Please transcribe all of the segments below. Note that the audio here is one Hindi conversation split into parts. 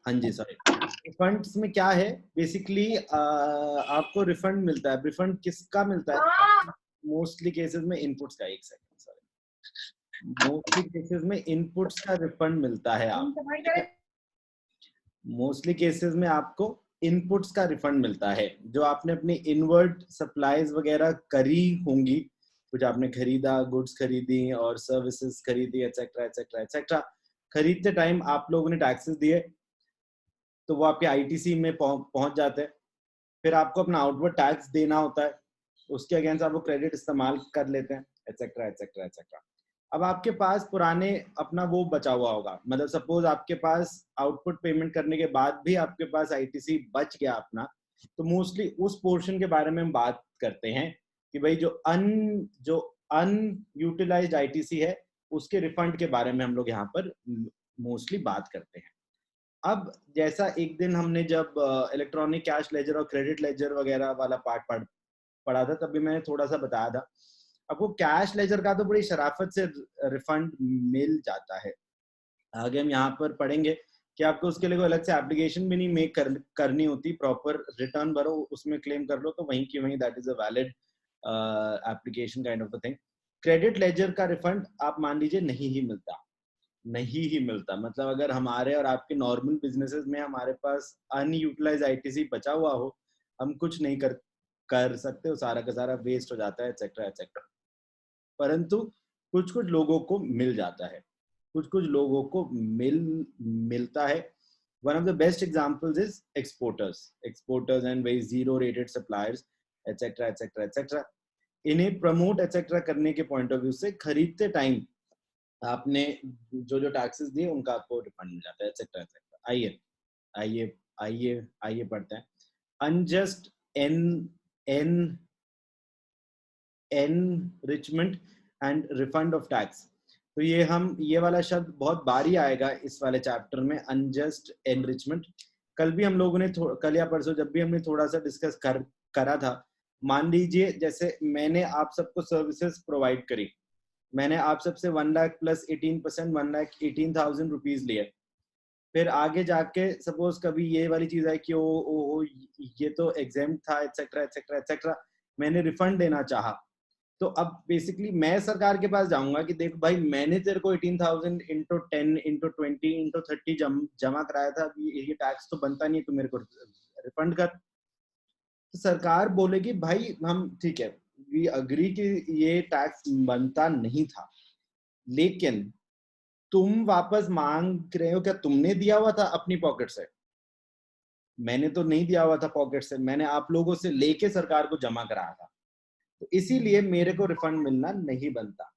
हाँ जी, सॉरी। रिफंड्स में क्या है बेसिकली, आपको रिफंड मिलता है। रिफंड किसका मिलता है? मोस्टली केसेस में इनपुट्स का, एक सेकंड सॉरी, मोस्टली केसेस में इनपुट्स का रिफंड मिलता है आप। मोस्टली केसेस में आपको इनपुट्स का रिफंड मिलता है, जो आपने अपनी इनवर्ड सप्लाईज वगैरह करी होंगी, कुछ आपने खरीदा, गुड्स खरीदी और सर्विसेज खरीदी, एटसेट्रा एटसेट्रा एटसेट्रा। खरीदते टाइम आप लोगों ने टैक्सेस दिए, तो वो आपके आईटीसी में पहुंच जाते हैं। फिर आपको अपना आउटवर्ड टैक्स देना होता है, उसके अगेंस्ट आप वो क्रेडिट इस्तेमाल कर लेते हैं, एटसेट्रा एटसेट्रा एटसेट्रा। अब आपके पास पुराने अपना वो बचा हुआ होगा, मतलब सपोज आपके पास आउटपुट पेमेंट करने के बाद भी आपके पास आईटीसी बच गया अपना, तो मोस्टली उस पोर्शन के बारे में हम बात करते हैं कि भाई जो अनयूटिलाइज्ड आईटीसी है, उसके रिफंड के बारे में हम लोग यहाँ पर मोस्टली बात करते हैं। अब जैसा एक दिन हमने जब इलेक्ट्रॉनिक कैश लेजर और क्रेडिट लेजर वगैरह वाला पार्ट पढ़ा था, तभी मैंने थोड़ा सा बताया था। आपको कैश लेजर का तो बड़ी शराफत से रिफंड मिल जाता है। आगे हम यहाँ पर पढ़ेंगे कि आपको उसके लिए कोई अलग से एप्लीकेशन भी नहीं करनी होती, प्रॉपर रिटर्न भरो, उसमें क्लेम कर लो, तो वहीं की वहीं that is a valid application kind of a thing. Credit ledger का रिफंड आप मान लीजिए नहीं ही मिलता। मतलब अगर हमारे और आपके नॉर्मल बिजनेसेस में हमारे पास अनयूटिलाइज आईटीसी बचा हुआ हो, हम कुछ नहीं कर सकते, वो सारा का सारा वेस्ट हो जाता है, एटसेट्रा एटसेट्रा। परंतु कुछ कुछ लोगों को मिल जाता है, कुछ कुछ लोगों को मिलता है। One of the best examples is exporters and very zero rated suppliers, etcetera etcetera etcetera. इन्हें प्रमोट एटसेट्रा करने के पॉइंट ऑफ व्यू से खरीदते टाइम आपने जो जो टैक्सेस दिए उनका आपको रिफंड मिल जाता है, एटसेट्रा एटसेट्रा। आइए आइए आइए आइए पढ़ते हैं। Unjust en en enrichment and refund of tax. तो ये वाला शब्द बहुत बारी आएगा इस वाले चैप्टर में, अनजस्ट एनरिचमेंट। कल भी हम लोगों ने कल या परसों जब भी हमने थोड़ा सा डिस्कस करा था, मान लीजिए जैसे मैंने आप सबको सर्विसेज प्रोवाइड करी, मैंने आप सबसे 1 लाख प्लस 18%, 1,18,000 रुपीज लिए। फिर आगे जाके सपोज कभी ये वाली चीज है कि ओ ये तो एग्जाम था, एटसेट्रा एटसेट्रा एटसेट्रा, मैंने रिफंड देना चाहा, तो अब बेसिकली मैं सरकार के पास जाऊंगा कि देख भाई, मैंने तेरे को 18,000 इंटू 10 इंटू 20 इंटू 30 जमा कराया था, ये टैक्स तो बनता नहीं है, तू मेरे को रिफंड कर। तो सरकार बोलेगी भाई हम ठीक है, वी अग्री कि ये टैक्स बनता नहीं था, लेकिन तुम वापस मांग रहे हो, क्या तुमने दिया हुआ था अपनी पॉकेट से? मैंने तो नहीं दिया हुआ था पॉकेट से, मैंने आप लोगों से लेके सरकार को जमा कराया था, तो इसीलिए मेरे को रिफंड मिलना नहीं बनता,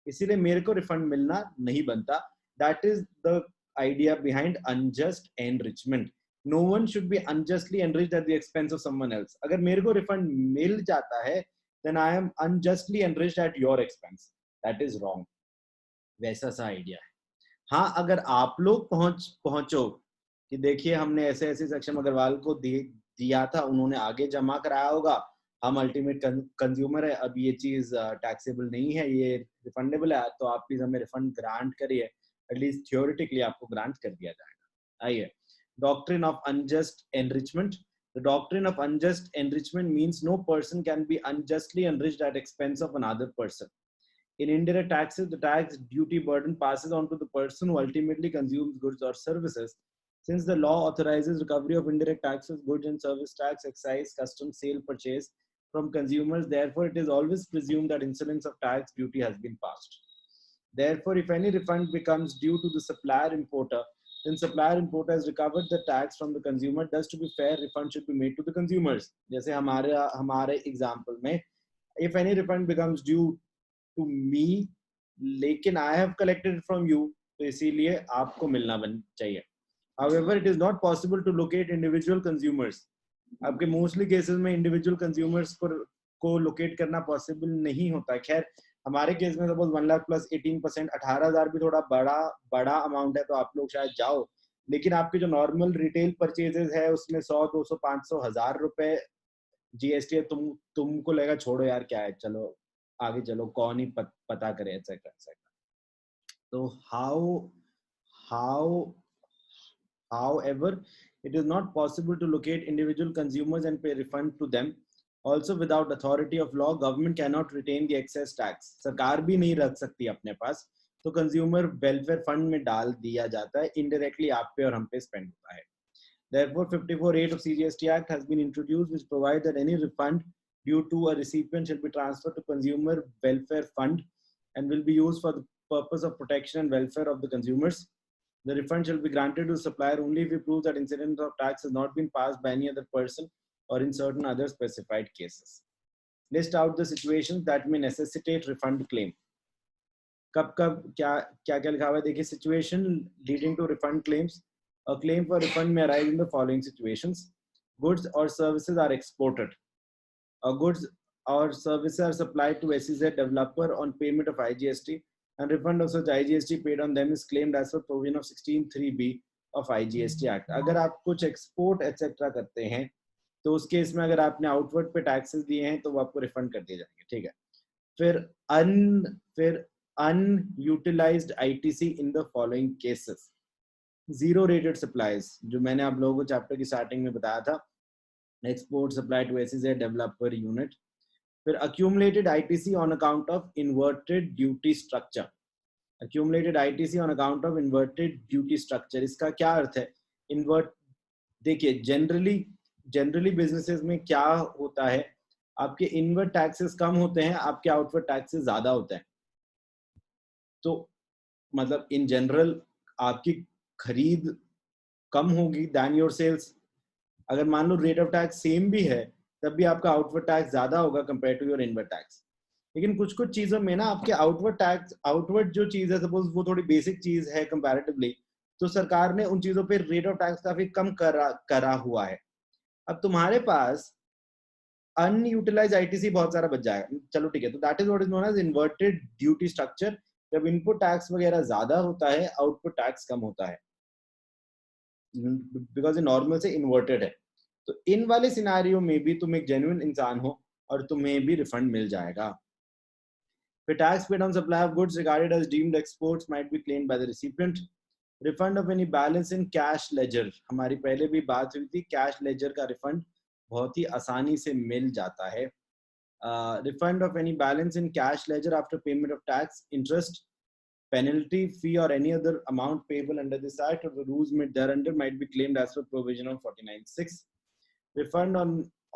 इसीलिए मेरे को रिफंड मिलना नहीं बनता। That is the idea behind unjust enrichment. No one should be unjustly enriched at the expense of someone else. अगर मेरे को रिफंड मिल जाता है, then I am unjustly enriched at your expense, that is wrong. वैसा सा आइडिया है। हाँ, अगर आप लोग पहुंचो कि देखिए हमने ऐसे ऐसे सक्षम अग्रवाल को दिया था, उन्होंने आगे जमा कराया होगा, हम अल्टीमेट कंज्यूमर है, अब ये चीज टैक्सेबल नहीं है, ये रिफंडेबल है, तो आप प्लीज हमें रिफंड ग्रांट करिए, एटलीस्ट थियोरेटिकली आपको ग्रांट कर दिया जाएगा। आइए, doctrine of unjust enrichment. The doctrine of unjust enrichment means no person can be unjustly enriched at expense of another person. In indirect taxes, the tax duty burden passes on to the person who ultimately consumes goods or services. Since the law authorizes recovery of indirect taxes, goods and service tax, excise, customs, sale, purchase from consumers, therefore it is always presumed that incidence of tax duty has been passed. Therefore, if any refund becomes due to the supplier importer, then supplier importer has recovered the tax from the consumer. Thus, to be fair, refund should be made to the consumers. जैसे हमारे example में, if any refund becomes due to me, लेकिन I have collected it from you, तो इसीलिए आपको मिलना चाहिए। However, it is not possible to locate individual consumers. आपके मोस्टली केसेस में इंडिविजुअल कंज्यूमर्स को लोकेट करना पॉसिबल नहीं होता। खैर, हमारे केस में सपोज 1 लाख प्लस 18%, 18,000 भी थोड़ा बड़ा अमाउंट है, तो आप लोग शायद जाओ, लेकिन आपके जो नॉर्मल रिटेल परचेजेस है उसमें 100, 200, 500, 1,000 रुपए जीएसटी है, तुमको लगेगा छोड़ो यार क्या है, चलो आगे चलो, कौन ही पता करे, एटसेट्रा एटसेट्रा। तो how However, it is not possible to locate individual consumers and pay refund to them. Also, without authority of law, government cannot retain the excess tax. सरकार भी नहीं रख सकती अपने पास, तो कंज्यूमर वेलफेयर फंड में डाल दिया जाता है, इनडायरेक्टली आप पे और हम पे स्पेंड होता है. Therefore, 54(8) of CGST Act has been introduced, which provides that any refund due to a recipient shall be transferred to Consumer Welfare Fund and will be used for the purpose of protection and welfare of the consumers. The refund shall be granted to the supplier only if he proves that incidence of tax has not been passed by any other person or in certain other specified cases. List out the situations that may necessitate refund claim. कब कब क्या क्या क्या लिखा हुआ है देखिए. Situation leading to refund claims. A claim for refund may arise in the following situations. Goods or services are exported. Goods or services are supplied to SEZ developer on payment of IGST, and refund of such IGST paid on them is claimed as per provision of 16(3)(b) of IGST Act. अगर आप कुछ एक्सपोर्ट एक्सेट्रा करते हैं तो उस केस में अगर आपने आउटवर्ड पे टैक्सेस दिए हैं तो वो आपको रिफंड कर दिए जाएंगे. ठीक है. फिर unutilised ITC in the following cases. Zero rated supplies, जो मैंने आप लोगों को चैप्टर की स्टार्टिंग में बताया था, export supply to SEZ developer unit. फिर accumulated ITC on account of inverted duty structure. Accumulated ITC on account of inverted duty structure, इसका क्या अर्थ है? इन्वर्ट देखिए, जनरली बिजनेसेस में क्या होता है, आपके इनवर्ट टैक्सेस कम होते हैं, आपके आउटवर्ड टैक्सेस ज्यादा होते हैं. तो मतलब इन जनरल आपकी खरीद कम होगी दैन योर सेल्स. अगर मान लो रेट ऑफ टैक्स सेम भी है तब भी आपका आउटवर्ड टैक्स ज्यादा होगा compare to your inward tax. लेकिन कुछ कुछ चीजों में ना आपके आउटवर्ड जो चीज है, सपोज वो थोड़ी बेसिक चीज है कंपैरेटिवली, तो सरकार ने उन चीजों पे रेट ऑफ टैक्स काफी कम करा हुआ है. अब तुम्हारे पास अनयूटिलाइज आईटीसी बहुत सारा बच जाएगा. चलो ठीक है, तो that is what is known as inverted duty structure. जब इनपुट टैक्स वगैरह ज्यादा होता है, आउटपुट टैक्स कम होता है, बिकॉज ये नॉर्मल से इन्वर्टेड है. तो इन वाले सिनारियो में भी तुम एक जेन्युइन इंसान हो और तुम्हें भी रिफंड मिल जाएगा. फिर tax paid on supply of goods regarded as deemed exports might be claimed by the recipient. Refund of any balance in cash ledger, हमारी पहले भी बात हुई थी, कैश लेजर का रिफंड बहुत ही आसानी से मिल जाता है. Refund of any balance in cash ledger after payment of tax, interest, penalty, fee or any other amount payable under this act or the rules made thereunder might be claimed as per provision of 49(6). Refund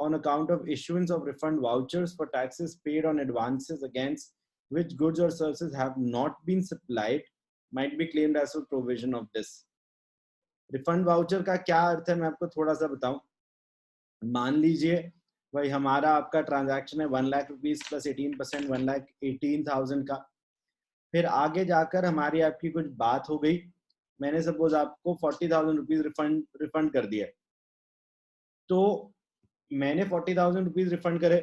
on account of issuance of refund vouchers for taxes paid on advances against which goods or services have not been supplied might be claimed as per provision of this. Refund voucher का क्या अर्थ है मैं आपको थोड़ा सा बताऊं. मान लीजिए भाई हमारा आपका ट्रांजैक्शन है 1 लाख रुपीज प्लस 18%, 1,18,000 का. फिर आगे जाकर हमारी आपकी कुछ बात हो गई, मैंने सपोज आपको 40,000 रुपीज रिफंड कर दिया. तो मैंने 40,000 रुपीज रिफंड करे,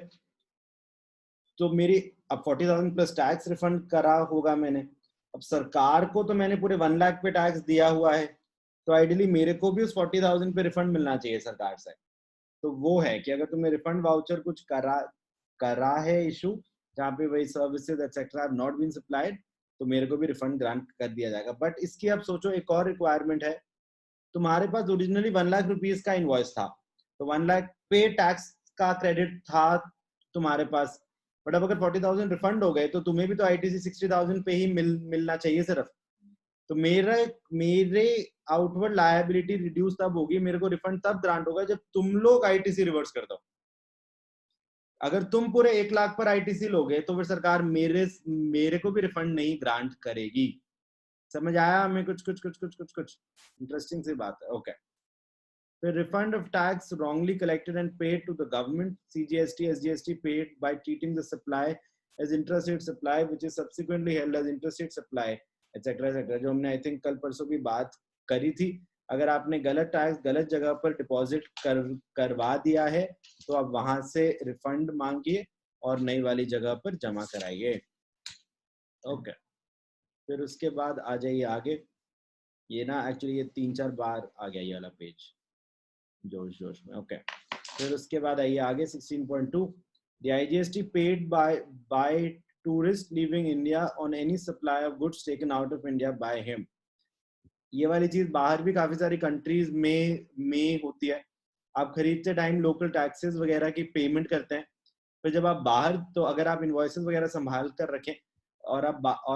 तो मेरी अब 40,000 प्लस टैक्स रिफंड करा होगा मैंने. अब सरकार को तो मैंने पूरे 1 लाख पे टैक्स दिया हुआ है, तो आइडियली मेरे को भी उस 40,000 पे रिफंड मिलना चाहिए सरकार से. तो वो है कि अगर तुम्हें रिफंड वाउचर कुछ करा है इशू, जहाँ पे वही services etcetera have not been supplied, तो मेरे को भी रिफंड ग्रांट कर दिया जाएगा. बट इसकी अब सोचो एक और रिक्वायरमेंट है. तुम्हारे पास ओरिजिनली 1 लाख रुपीज का इनवॉइस था, तो 1 लाख पे टैक्स का क्रेडिट था तुम्हारे पास. बट अब अगर 40,000 रिफंड हो गए तो तुम्हें भी तो आईटीसी 60,000 पे ही मिलना चाहिए सिर्फ. तो मेरे आउटवर्ड लायबिलिटी रिड्यूस तब होगी, मेरे को रिफंड तब ग्रांट होगा जब तुम लोग आईटीसी रिवर्स कर दो. अगर तुम पूरे 1 लाख पर आईटीसी लोगे तो फिर सरकार मेरे को भी रिफंड नहीं ग्रांट करेगी. समझ आया हमें? कुछ इंटरेस्टिंग सी बात है. ओके. फिर refund of tax wrongly collected and paid to the government, CGST, SGST paid by treating the supply as intrastate supply which is subsequently held as interstate supply, etc. जो हमने आई थिंक कल परसों भी बात करी थी. अगर आपने गलत टैक्स गलत जगह पर डिपॉजिट करवा दिया है तो आप वहां से रिफंड मांगिए और नई वाली जगह पर जमा कराइए. ओके. फिर उसके बाद आ जाइए आगे. ये ना एक्चुअली ये 3-4 बार आ गया ये वाला पेज जोश में. ओके. फिर उसके बाद आइए आगे 16.2. The IGST paid by tourist leaving India on any supply of goods taken out of India by him. ये वाली चीज बाहर भी काफी सारी कंट्रीज में होती है। आप खरीदते टाइम लोकल टैक्सेस वगैरह की पेमेंट करते हैं, फिर जब आप बाहर, तो अगर आप इन्वॉइसेस वगैरह संभाल कर रखें और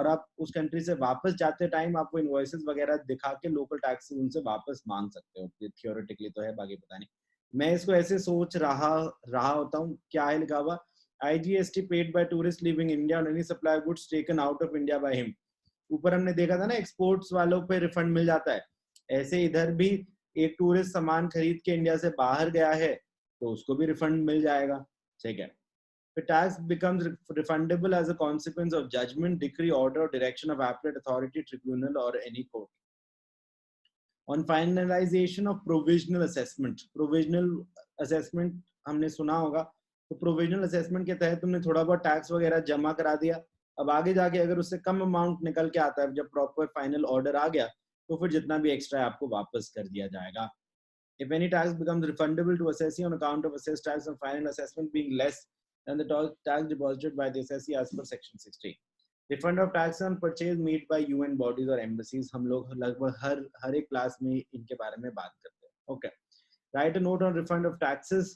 आप उस कंट्री से वापस जाते टाइम आपको इन्वॉइसेस वगैरह दिखा के लोकल टैक्सेस उनसे वापस मांग सकते हो। थियोरेटिकली तो है, बाकी पता नहीं। मैं इसको ऐसे सोच रहा रहा होता हूँ, क्या है लिखा हुआ, IGST paid by tourist living India on any supply goods taken out of India by him. ऊपर हमने देखा था ना, एक्सपोर्ट्स वालों पे रिफंड मिल जाता है, ऐसे इधर भी एक टूरिस्ट सामान खरीद के इंडिया से बाहर गया है तो उसको भी रिफंड मिल जाएगा। ठीक है। The tax becomes refundable as a consequence of judgment, decree, order, or direction of appellate authority, tribunal, or any court. On finalization of provisional assessment, provisional assessment हमने सुना होगा, तो provisional assessment के तहत तुमने थोड़ा बहुत टैक्स वगैरह जमा करा दिया, अब आगे जाके अगर उससे कम अमाउंट निकल के आता है, जब प्रॉपर फाइनल ऑर्डर आ गया, तो फिर जितना भी एक्स्ट्रा है आपको वापस कर दिया जाएगा। If any tax becomes refundable to assessee on account of assessed tax and final assessment being less than the tax deposited by the assessee as per section 60. Refund of tax on purchase made by UN bodies or embassies, हम लोग लगभग हर एक क्लास में इनके बारे में बात करते हैं। Okay. Write a note on refund of taxes.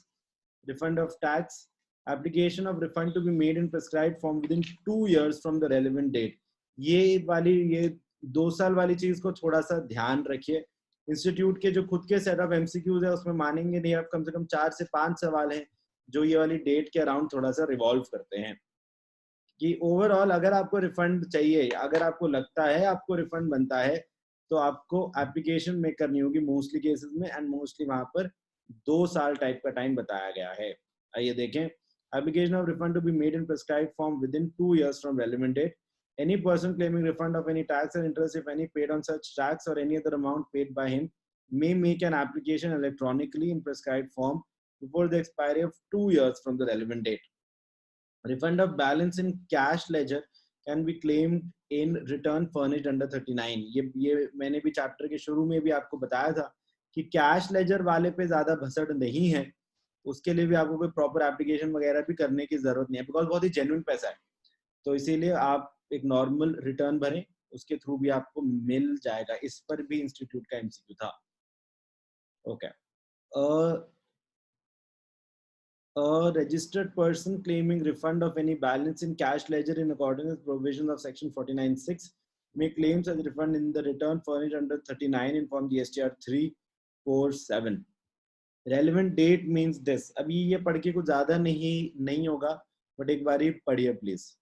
Refund of tax. Application of refund to be made in prescribed form within 2 years from the relevant date. ये 2 साल वाली चीज को थोड़ा सा ध्यान रखिए। इंस्टीट्यूट के जो खुद के सेट ऑफ एमसीक्यूज है उसमें मानेंगे नहीं आप, कम से कम 4 से 5 सवाल हैं जो ये वाली डेट के अराउंड थोड़ा सा रिवॉल्व करते हैं कि ओवरऑल अगर आपको रिफंड चाहिए, अगर आपको लगता है आपको रिफंड बनता है, तो आपको एप्लीकेशन में करनी होगी मोस्टली केसेस में, एंड मोस्टली वहां पर 2 साल टाइप का टाइम बताया गया है। आइए देखें। Application of refund to be made in prescribed form within 2 years from relevant date. Any person claiming refund of any tax or interest, if any, paid on such tax or any other amount paid by him, may make an application electronically in prescribed form before the expiry of 2 years from the relevant date. Refund of balance in cash ledger can be claimed in return furnished under 39. ये मैंने भी चैप्टर के शुरू में भी आपको बताया था कि कैश लेजर वाले पे ज्यादा भसड़ नहीं है, उसके लिए भी आपको कोई प्रॉपर एप्लीकेशन वगैरह भी करने की जरूरत नहीं है, बिकॉज बहुत ही जेन्युइन पैसा है। तो इसीलिए आप एक नॉर्मल रिटर्न भरें, उसके थ्रू भी आपको मिल जाएगा। इस पर भी इंस्टीट्यूट का एमसीक्यू था। Okay. A registered person claiming refund of any balance in cash ledger in accordance with provisions of section 49(6) may claim such refund in the return furnished under 39 in form GSTR 347. Relevant date means this. अभी ये पढ़ के कुछ ज्यादा नहीं होगा, बट एक बार ही पढ़िए प्लीज।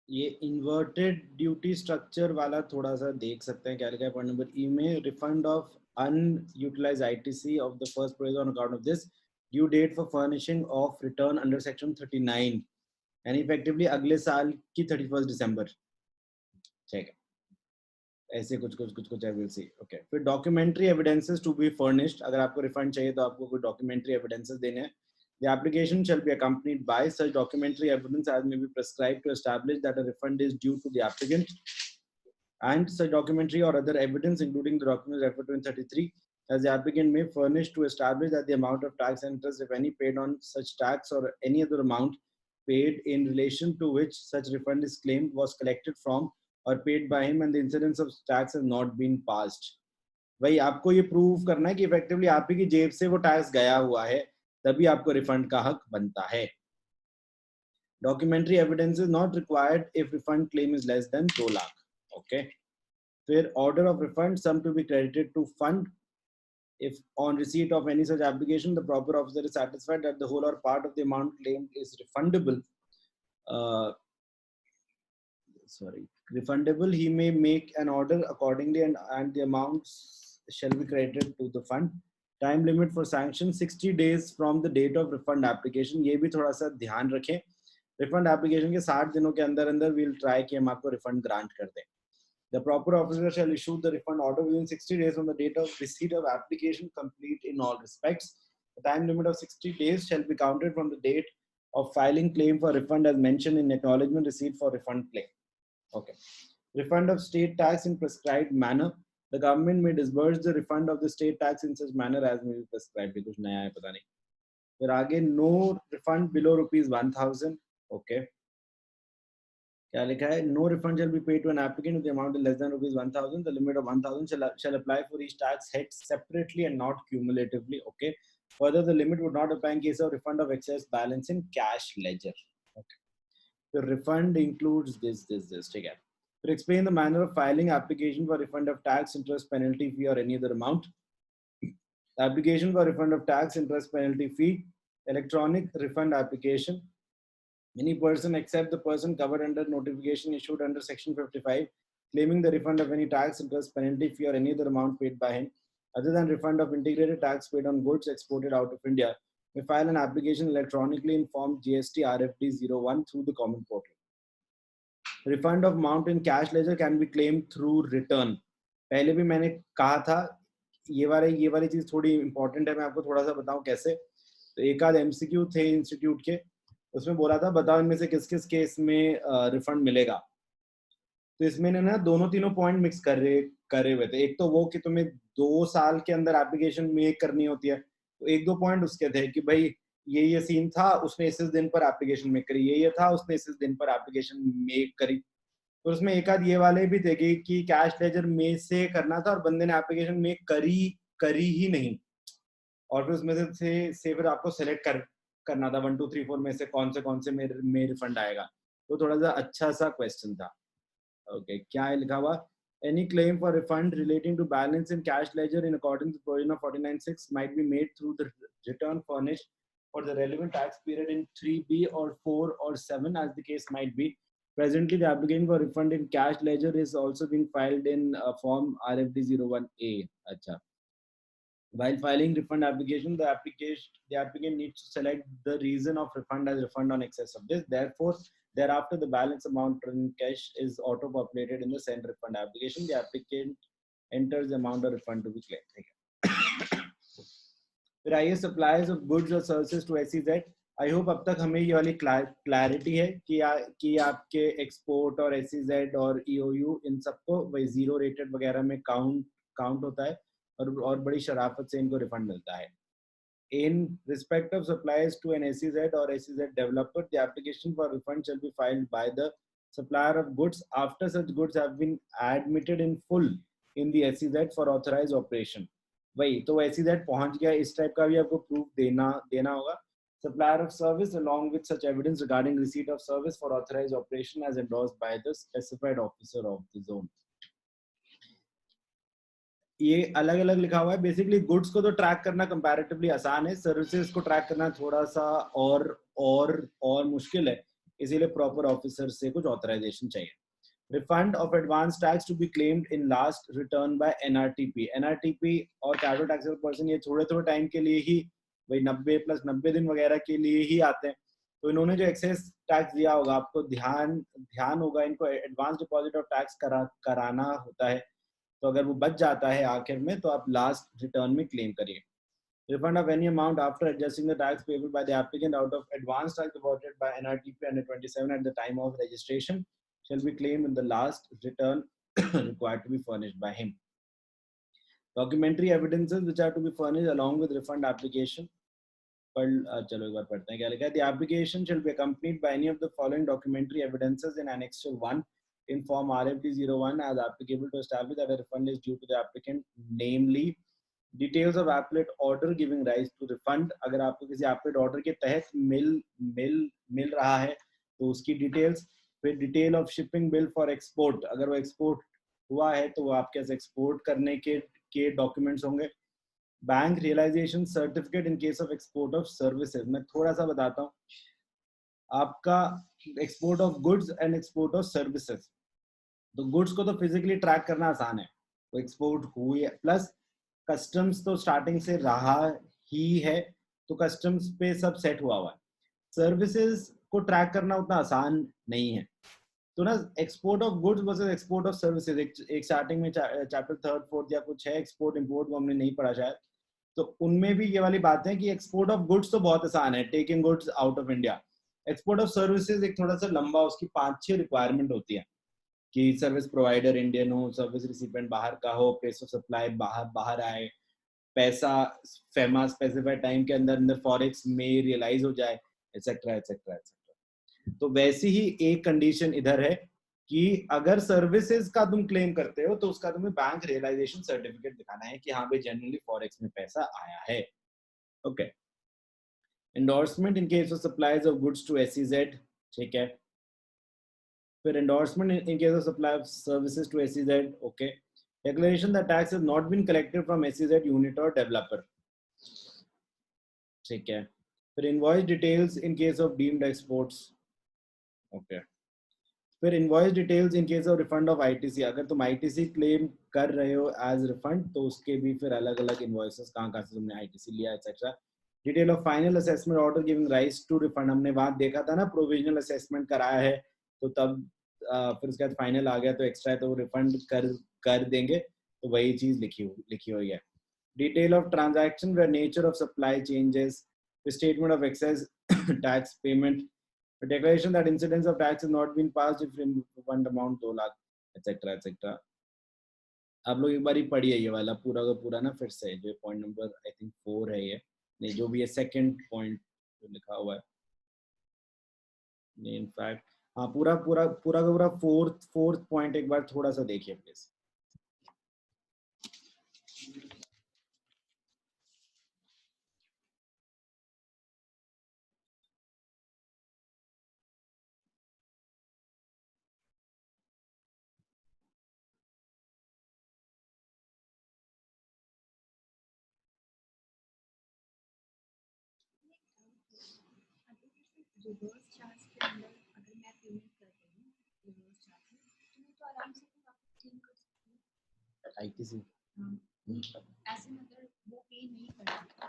ये इन्वर्टेड ड्यूटी स्ट्रक्चर वाला थोड़ा सा देख सकते हैं क्या लिखा है पॉइंट नंबर ई में, refund of unutilise ITC of the first price on account of this due date for furnishing of return under section 39 यानी इफेक्टिवली अगले साल की 31 दिसंबर। ठीक है, ऐसे कुछ आई विल सी। ओके, फिर documentary evidences to be furnished, अगर आपको रिफंड चाहिए तो आपको कोई डॉक्यूमेंट्री एविडेंसेस देने हैं। The application shall be accompanied by such documentary evidence as may be prescribed to establish that a refund is due to the applicant, and such documentary or other evidence, including the documents referred to in 33, as the applicant may furnish to establish that the amount of tax and interest, if any, paid on such tax or any other amount paid in relation to which such refund is claimed was collected from or paid by him and the incidence of tax has not been passed। भाई आपको ये प्रूव करना है कि इफेक्टिवली आप ही की जेब से वो टैक्स गया हुआ है, तभी आपको रिफंड का हक बनता है। Documentary evidence is not required if refund claim is less than 2 lakh. Okay, फिर order of refund sum to be credited to fund if on receipt of any such application the proper officer is satisfied that the whole or part of the amount claimed is refundable, he may make an order accordingly and the amounts shall be credited to the fund। Time limit for sanction 60 days from the date of refund application। ये भी थोड़ा सा ध्यान रखें, रिफंड एप्लीकेशन के 60 दिनों के अंदर अंदर we'll try कि हम आपको रिफंड ग्रांट कर दें। The proper officer shall issue the refund order within 60 days from the date of receipt of application complete in all respects। The time limit of 60 days shall be counted from the date of filing claim for refund as mentioned in acknowledgement receipt for refund claim। Okay, refund of state tax in prescribed manner। The government may disburse the refund of the state tax in such manner as may be prescribed। कुछ नया है पता नहीं। फिर आगे no refund below ₹1000। Okay, क्या लिखा है, no refund shall be paid to an applicant if the amount is less than ₹1000। The limit of 1000 shall apply for each tax head separately and not cumulatively। Okay, further the limit would not apply in case of refund of excess balance in cash ledger। Okay, the refund includes this ठीक है। To explain the manner of filing application for refund of tax, interest, penalty, fee or any other amount। Application for refund of tax, interest, penalty, fee, electronic refund application। Any person except the person covered under notification issued under section 55 claiming the refund of any tax, interest, penalty, fee or any other amount paid by him other than refund of integrated tax paid on goods exported out of India may file an application electronically in form GST RFD 01 through the common portal। Refund of amount in cash ledger can be claimed through return। पहले भी मैंने कहा था ये वाली चीज थोड़ी इंपॉर्टेंट है, मैं आपको थोड़ा सा बताऊं कैसे। तो एक आध एमसीक्यू थे इंस्टीट्यूट के, उसमें बोला था बताओ इनमें से किस किस केस में रिफंड मिलेगा। तो इसमें ना दोनों तीनों पॉइंट मिक्स करे हुए थे। एक तो वो कि तुम्हें 2 साल के अंदर एप्लीकेशन मेक करनी होती है, तो एक दो पॉइंट उसके थे कि भाई ये सीन था, उसने इस दिन पर एप्लीकेशन मेक करी, ये था उसने इस दिन पर एप्लीकेशन मेक करी। तो उसमें एक आध ये वाले भी थे कि कैश लेजर में से करना था और बंदे ने एप्लीकेशन मेक करी ही नहीं, और फिर उसमें से फिर आपको सेलेक्ट करना था 1 2 3 4 में से कौन से में रिफंड आएगा। तो थोड़ा सा अच्छा सा क्वेश्चन था। ओके, क्या है लिखा हुआ, any claim for refund relating to balance in cash ledger in accordance with provision of 49(6) might be made through the return furnished for the relevant tax period in 3B or 4 or 7 as the case might be। Presently the application for refund in cash ledger is also being filed in form RFD 01A। अच्छा, while filing refund application, the applicant needs to select the reason of refund as refund on excess of this। Therefore, thereafter the balance amount in cash is auto-populated in the send refund application। The applicant enters the amount of refund to be claimed। फिर आइए suppliers of goods or services to SEZ। I hope अब तक हमें ये वाली क्लैरिटी है कि आपके एक्सपोर्ट और SEZ और EOU इन सबको वही जीरो रेटेड वगैरह में काउंट होता है और बड़ी शराफत से इनको रिफंड मिलता है। In respect of supplies to an SEZ or SEZ developer, the application for refund shall be filed by the supplier of goods after such goods have been admitted in full in the SEZ for authorized operation। वही तो SEZ पहुंच गया, इस टाइप का भी आपको प्रूफ देना होगा। Supplier of service along with such evidence regarding receipt of service for authorized operation as endorsed by the specified officer of the zone। ये अलग अलग लिखा हुआ है। बेसिकली गुड्स को तो ट्रैक करना कंपैरेटिवली आसान है, सर्विसेज को ट्रैक करना थोड़ा सा और मुश्किल है। इसीलिए प्रॉपर ऑफिसर से कुछ ऑथराइजेशन चाहिए. Refund of advance tax to be claimed in last return by NRTP. NRTP और कैपिटल टैक्सेबल पर्सन ये थोड़े थोड़े टाइम के लिए ही, भाई 90 प्लस 90 दिन वगैरह के लिए ही आते हैं. तो इन्होंने जो एक्सेस टैक्स दिया होगा, आपको ध्यान होगा, इनको एडवांस डिपॉजिट ऑफ टैक्स कराना होता है. तो अगर वो बच जाता है आखिर में, तो आप लास्ट रिटर्न में क्लेम करिए. Refund of any amount after adjusting the tax payable by the applicant out of advance tax deposited by NRTP under 27 at the time of registration shall be claimed in the last return required to be furnished by him. Documentary evidences which are to be furnished along with refund application. चलो एक बार पढ़ते हैं क्या लिखा है. The application shall be accompanied by any of the following documentary evidences in Annexure 1 in form RFD 01 as applicable to establish that a refund is due to the applicant, namely details of appellate order giving rise to refund. अगर आपको किसी एपलेट ऑर्डर के तहत मिल रहा है तो उसकी डिटेल्स. फिर detail of shipping bill for export, अगर वो एक्सपोर्ट हुआ है तो वो आपके एक्सपोर्ट करने के डॉक्यूमेंट्स होंगे. Bank realisation certificate in case of export of services. मैं थोड़ा सा बताता हूँ. आपका export of goods and export of services, तो गुड्स को तो फिजिकली ट्रैक करना आसान है, तो एक्सपोर्ट हुई है, प्लस कस्टम्स तो स्टार्टिंग से रहा ही है, तो कस्टम्स पे सब सेट हुआ हुआ है. सर्विसेज को ट्रैक करना उतना आसान नहीं है. तो ना export of goods versus export of services, एक स्टार्टिंग में चैप्टर 3rd 4th या कुछ है, एक्सपोर्ट इंपोर्ट वो हमने नहीं पढ़ा शायद, तो उनमें भी ये वाली बात है कि एक्सपोर्ट ऑफ गुड्स तो बहुत आसान है, taking goods out of India. Export of services एक थोड़ा सा लंबा, उसकी 5-6 रिक्वायरमेंट होती है कि सर्विस प्रोवाइडर इंडियन हो, सर्विस रिसिपेंट बाहर का हो, प्लेस ऑफ सप्लाई बाहर आए, पैसा फेमा स्पेसिफाइड टाइम के अंदर अंदर फॉरेक्स में रियलाइज हो जाए, एटसेट्रा एटसेट्रा एटसेट्रा. तो वैसी ही एक कंडीशन इधर है कि अगर सर्विसेज का तुम क्लेम करते हो तो उसका तुम्हें बैंक रियलाइजेशन सर्टिफिकेट दिखाना है कि हाँ भाई जनरली फॉरेक्स में पैसा आया है. Okay. Endorsement in case of supplies of goods to SEZ. ठीक है. फिर endorsement in case of supply of services to SEZ. Okay. Declaration that tax has not been collected from SEZ unit or developer. ठीक है. फिर invoice details in case of deemed exports. Okay. फिर invoice details in case of refund of ITC. अगर तुम ITC claim कर रहे हो as refund तो उसके भी फिर अलग अलग invoices कहाँ से तुमने ITC लिया etc. Detail of final assessment order giving rise to refund. हमने वहाँ देखा था ना provisional assessment कराया है तो तब फिर उसके बाद फाइनल आ गया तो एक्स्ट्रा है तो वो रिफंड कर देंगे, तो वही चीज लिखी हुई है. Detail of transaction where nature of supply changes, statement of excess tax payment, declaration that incidence of tax has not been passed if refund amount 2 lakh etcetera etcetera. आप लोग एक बार ही पढ़िए ये वाला पूरा का पूरा ना, फिर से जो पॉइंट नंबर आई थिंक 4 है ये, नहीं जो भी है सेकंड पॉइंट जो लिखा हुआ है, नहीं इनफैक्ट हाँ पूरा पूरा पूरा का पूरा फोर्थ पॉइंट एक बार थोड़ा सा देखिए प्लीज. रिवर्स चार्ज के अंदर अगर मैं पेमेंट कर रही हूँ रिवर्स चार्ज में, तो मैं तो आराम से वापस क्लेम कर सकती हूँ आईटीसी. ऐसे में अगर वो पे नहीं कर रहा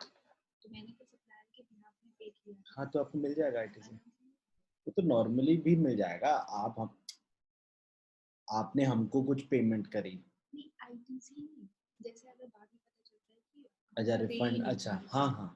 तो मैंने तो सप्लायर के बिहाफ में पे किया. हाँ तो आपको मिल जाएगा आईटीसी, वो तो नॉर्मली भी मिल जाएगा. आपने हमको कुछ पेमेंट करी. नहीं आईटीसी नहीं, जैसे अगर बाद में पता चलता है कि अच्छा रिफंड. अच्छा हाँ हाँ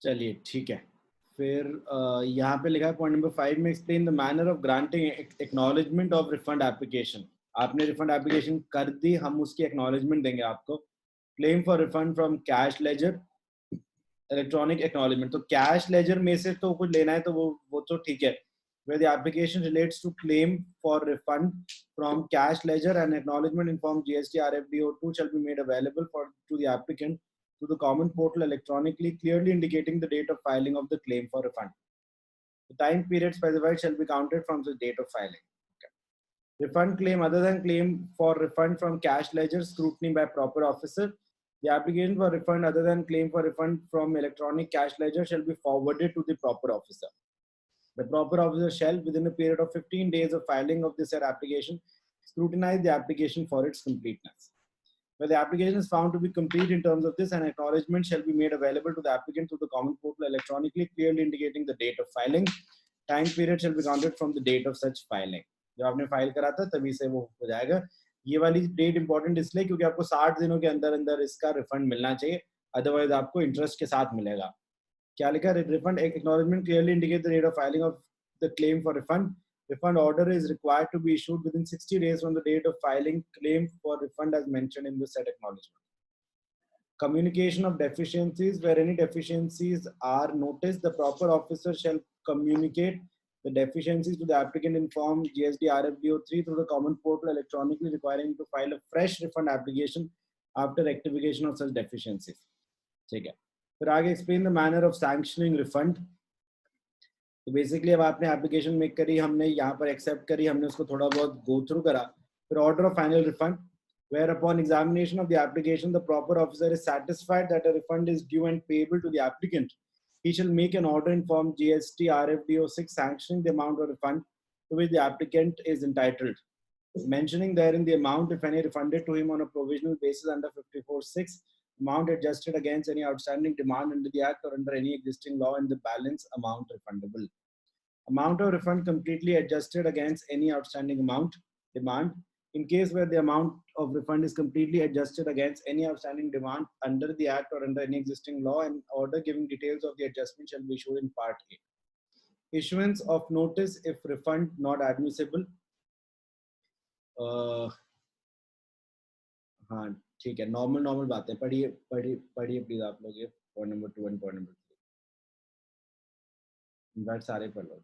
चलिए ठीक है। फिर यहाँ पे लिखा है पॉइंट नंबर 5 में, explain the manner of granting acknowledgement of refund application. आपने रिफंड एप्लीकेशन कर दी, हम उसकी एक्नॉलेजमेंट देंगे आपको। Claim for refund from cash ledger, electronic acknowledgement. तो कैश लेजर में से तो कुछ लेना है तो वो तो ठीक है। where the application relates to claim for refund from cash ledger, and acknowledgement in form GST RFDO2 shall be made available to the applicant to the common portal electronically, clearly indicating the date of filing of the claim for refund. The time period specified shall be counted from the date of filing. Okay. Refund claim other than claim for refund from cash ledger, scrutiny by proper officer. The application for refund other than claim for refund from electronic cash ledger shall be forwarded to the proper officer. The proper officer shall, within a period of 15 days of filing of this application, scrutinize the application for its completeness. Where the application is found to be complete in terms of this, an acknowledgement shall be made available to the applicant through the common portal electronically, clearly indicating the date of filing. Time period shall be counted from the date of such filing. जब आपने फाइल करा था तभी से वो हो जाएगा। ये वाली डेट इंपॉर्टेंट इसलिए क्योंकि आपको 60 दिनों के अंदर अंदर इसका रिफंड मिलना चाहिए, अदरवाइज आपको इंटरेस्ट के साथ मिलेगा। क्या लिखा है? Refund acknowledgement clearly indicate the date of filing of the claim for refund. Refund order is required to be issued within 60 days from the date of filing claim for refund as mentioned in the said acknowledgement. Communication of deficiencies. Where any deficiencies are noticed, the proper officer shall communicate the deficiencies to the applicant in form GSD RFDO3 through the common portal electronically, requiring to file a fresh refund application after rectification of such deficiencies. ठीक है। फिर आगे explain the manner of sanctioning refund. तो बेसिकली अब आपने एप्लीकेशन मेक करी, हमने यहाँ पर एक्सेप्ट करी, हमने उसको थोड़ा बहुत गो थ्रू करा। फिर order of final refund, where upon examination of the application the proper officer is satisfied that a refund is due and payable to the applicant, he shall make an order in form GST RFDO6 sanctioning the amount of refund to which the applicant is entitled, mentioning therein the amount, if any, refunded to him on a provisional basis under 54(6), amount adjusted against any outstanding demand under the act or under any existing law, and the balance amount refundable. Amount of refund completely adjusted against any outstanding amount demand. In case where the amount of refund is completely adjusted against any outstanding demand under the act or under any existing law, an order giving details of the adjustment shall be issued in Part A. Issuance of notice if refund not admissible. हाँ ठीक है, नॉर्मल नॉर्मल बातें पढ़िए पढ़िए पढ़िए प्लीज आप लोग, ये point number 2 and point number 3 in fact सारे पढ़ लो।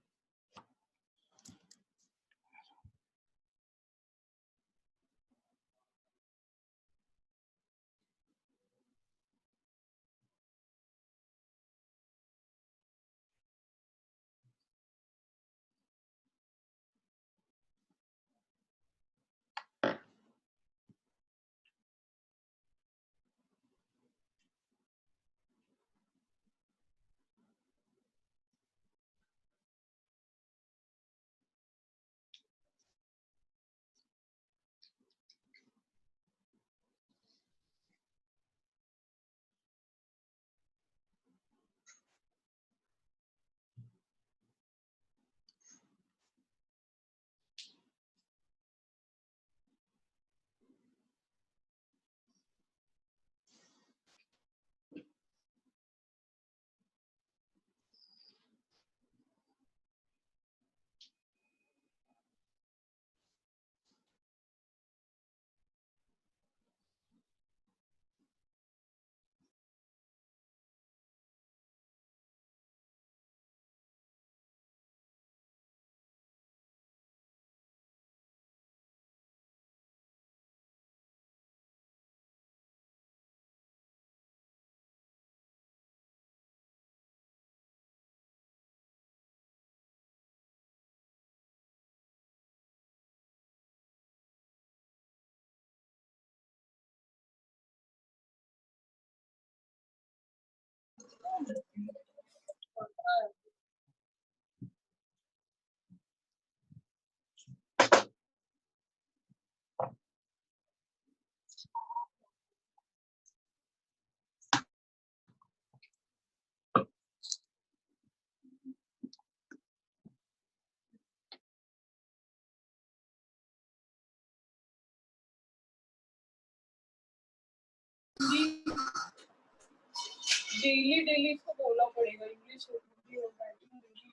डेली इसको बोलना पड़ेगा, इंग्लिश भी और राइटिंग डेली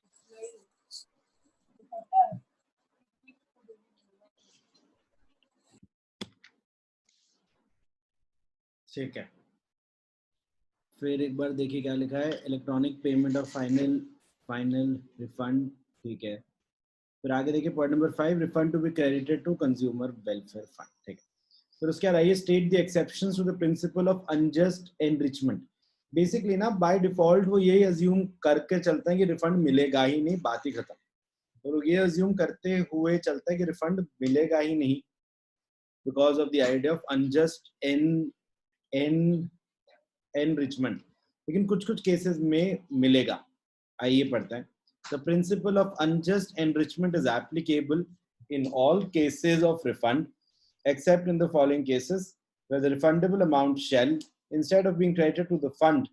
पता है। ठीक है, फिर एक बार देखिए क्या लिखा है, electronic payment of final refund. ठीक है, फिर आगे देखिए point number 5, refund to be credited to consumer welfare fund. ठीक है, फिर उसके बाद आइए, state the exceptions to the principle of unjust enrichment. Basically ना बाय डिफॉल्ट वो यही अज्यूम करके चलते हैं कि रिफंड मिलेगा ही नहीं, बात ही खत्म। तो लोग ये अज्यूम करते हुए चलते हैं कि रिफंड मिलेगा ही नहीं because of the idea of unjust enrichment. लेकिन कुछ कुछ केसेस में मिलेगा। आइए पढ़ते हैं। The principle of unjust enrichment is applicable in all cases of refund, except in the following cases, where the refundable amount shall, instead of being credited to the fund,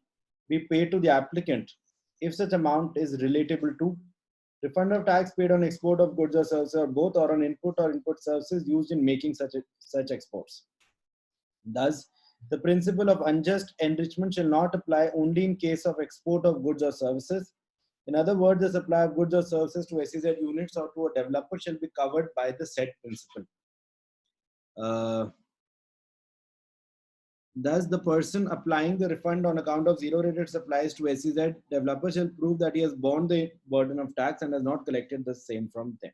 be paid to the applicant, if such amount is relatable to refund of tax paid on export of goods or services, or both, or on input or input services used in making such exports. Thus, the principle of unjust enrichment shall not apply only in case of export of goods or services. In other words, the supply of goods or services to SEZ units or to a developer shall be covered by the said principle. Thus, the person applying the refund on account of zero-rated supplies to SEZ developer shall prove that he has borne the burden of tax and has not collected the same from them.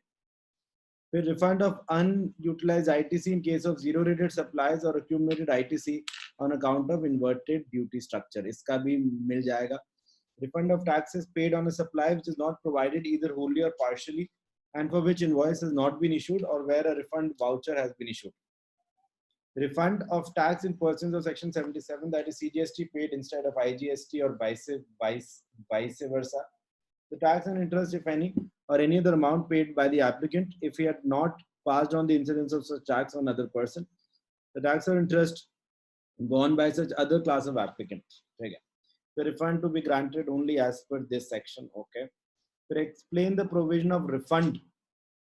The refund of unutilized ITC in case of zero-rated supplies or accumulated ITC on account of inverted duty structure. इसका भी मिल जाएगा. Refund of taxes paid on a supply which is not provided either wholly or partially, and for which invoice has not been issued, or where a refund voucher has been issued. Refund of tax in persons of section 77, that is CGST paid instead of IGST or vice versa. The tax and interest, if any, or any other amount paid by the applicant, if he had not passed on the incidence of such tax on other person. The tax or interest borne by such other class of applicant. Okay. The refund to be granted only as per this section. Okay. So explain the provision of refund.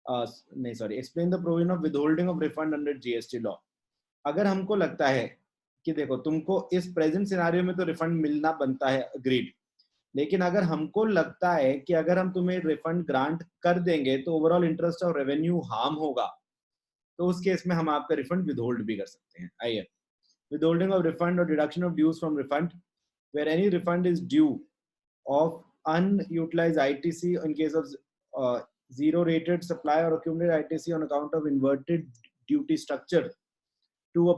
Explain the provision of withholding of refund under GST law. अगर हमको लगता है कि देखो तुमको इस प्रेजेंट सिनारियो में तो रिफंड मिलना बनता है, अग्रीड, लेकिन अगर हमको लगता है कि अगर हम तुम्हें रिफंड ग्रांट कर देंगे तो ओवरऑल इंटरेस्ट और रेवेन्यू हार्म होगा, तो उस केस में हम आपका रिफंड विदहोल्ड भी कर सकते हैं. आइए, withholding of refund or deduction of dues from refund, where any refund is due of unutilized ITC in case of zero rated supply or accumulated ITC on account of inverted duty structure to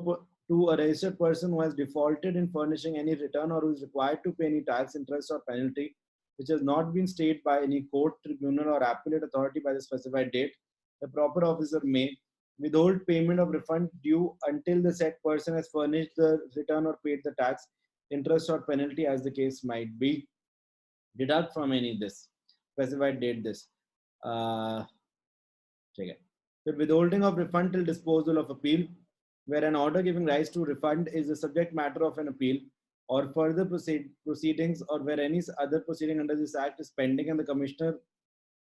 a registered person who has defaulted in furnishing any return or who is required to pay any tax, interest or penalty which has not been stayed by any court, tribunal or appellate authority by the specified date. The proper officer may withhold payment of refund due until the said person has furnished the return or paid the tax, interest or penalty as the case might be, deduct from any this specified date this. The withholding of refund till disposal of appeal, where an order giving rise to refund is the subject matter of an appeal or further proceedings, or where any other proceeding under this act is pending and the commissioner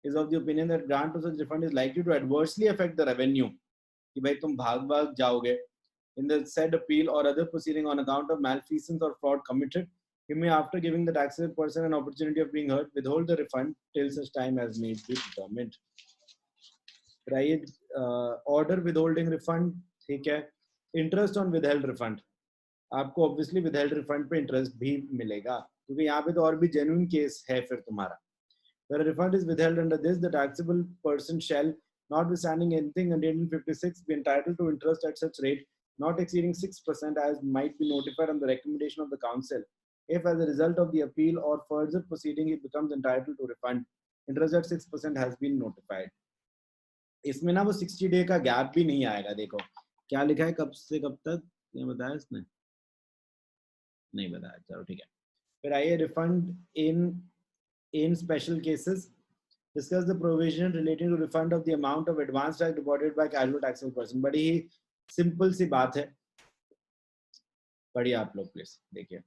is of the opinion that grant of such refund is likely to adversely affect the revenue, कि भाई तुम भाग जाओगे, in the said appeal or other proceeding on account of malfeasance or fraud committed, he may, after giving the taxable person an opportunity of being heard, withhold the refund till such time as may be determined. Right? Order withholding refund, ठीक है. Interest on withheld refund, आपको obviously withheld refund पे interest भी मिलेगा, क्योंकि यहाँ पे तो और भी genuine case है फिर तुम्हारा. Where a refund is withheld under this, the taxable person shall, notwithstanding anything under 1856, be entitled to interest at such rate not exceeding 6% as might be notified on the recommendation of the council. If as a result of the appeal or further proceeding he becomes entitled to refund, interest at 6% has been notified. इसमें ना वो 60 डे का गैप भी नहीं आएगा. देखो क्या लिखा है, कब से कब तक ये बताया इसने, नहीं बताया, चलो ठीक है. फिर आइए, refund in special cases, discuss the provision relating to refund of the amount of advance tax deposited by casual taxable person. बड़ी ही सिंपल सी बात है, पढ़िए आप लोग प्लीज, देखिए.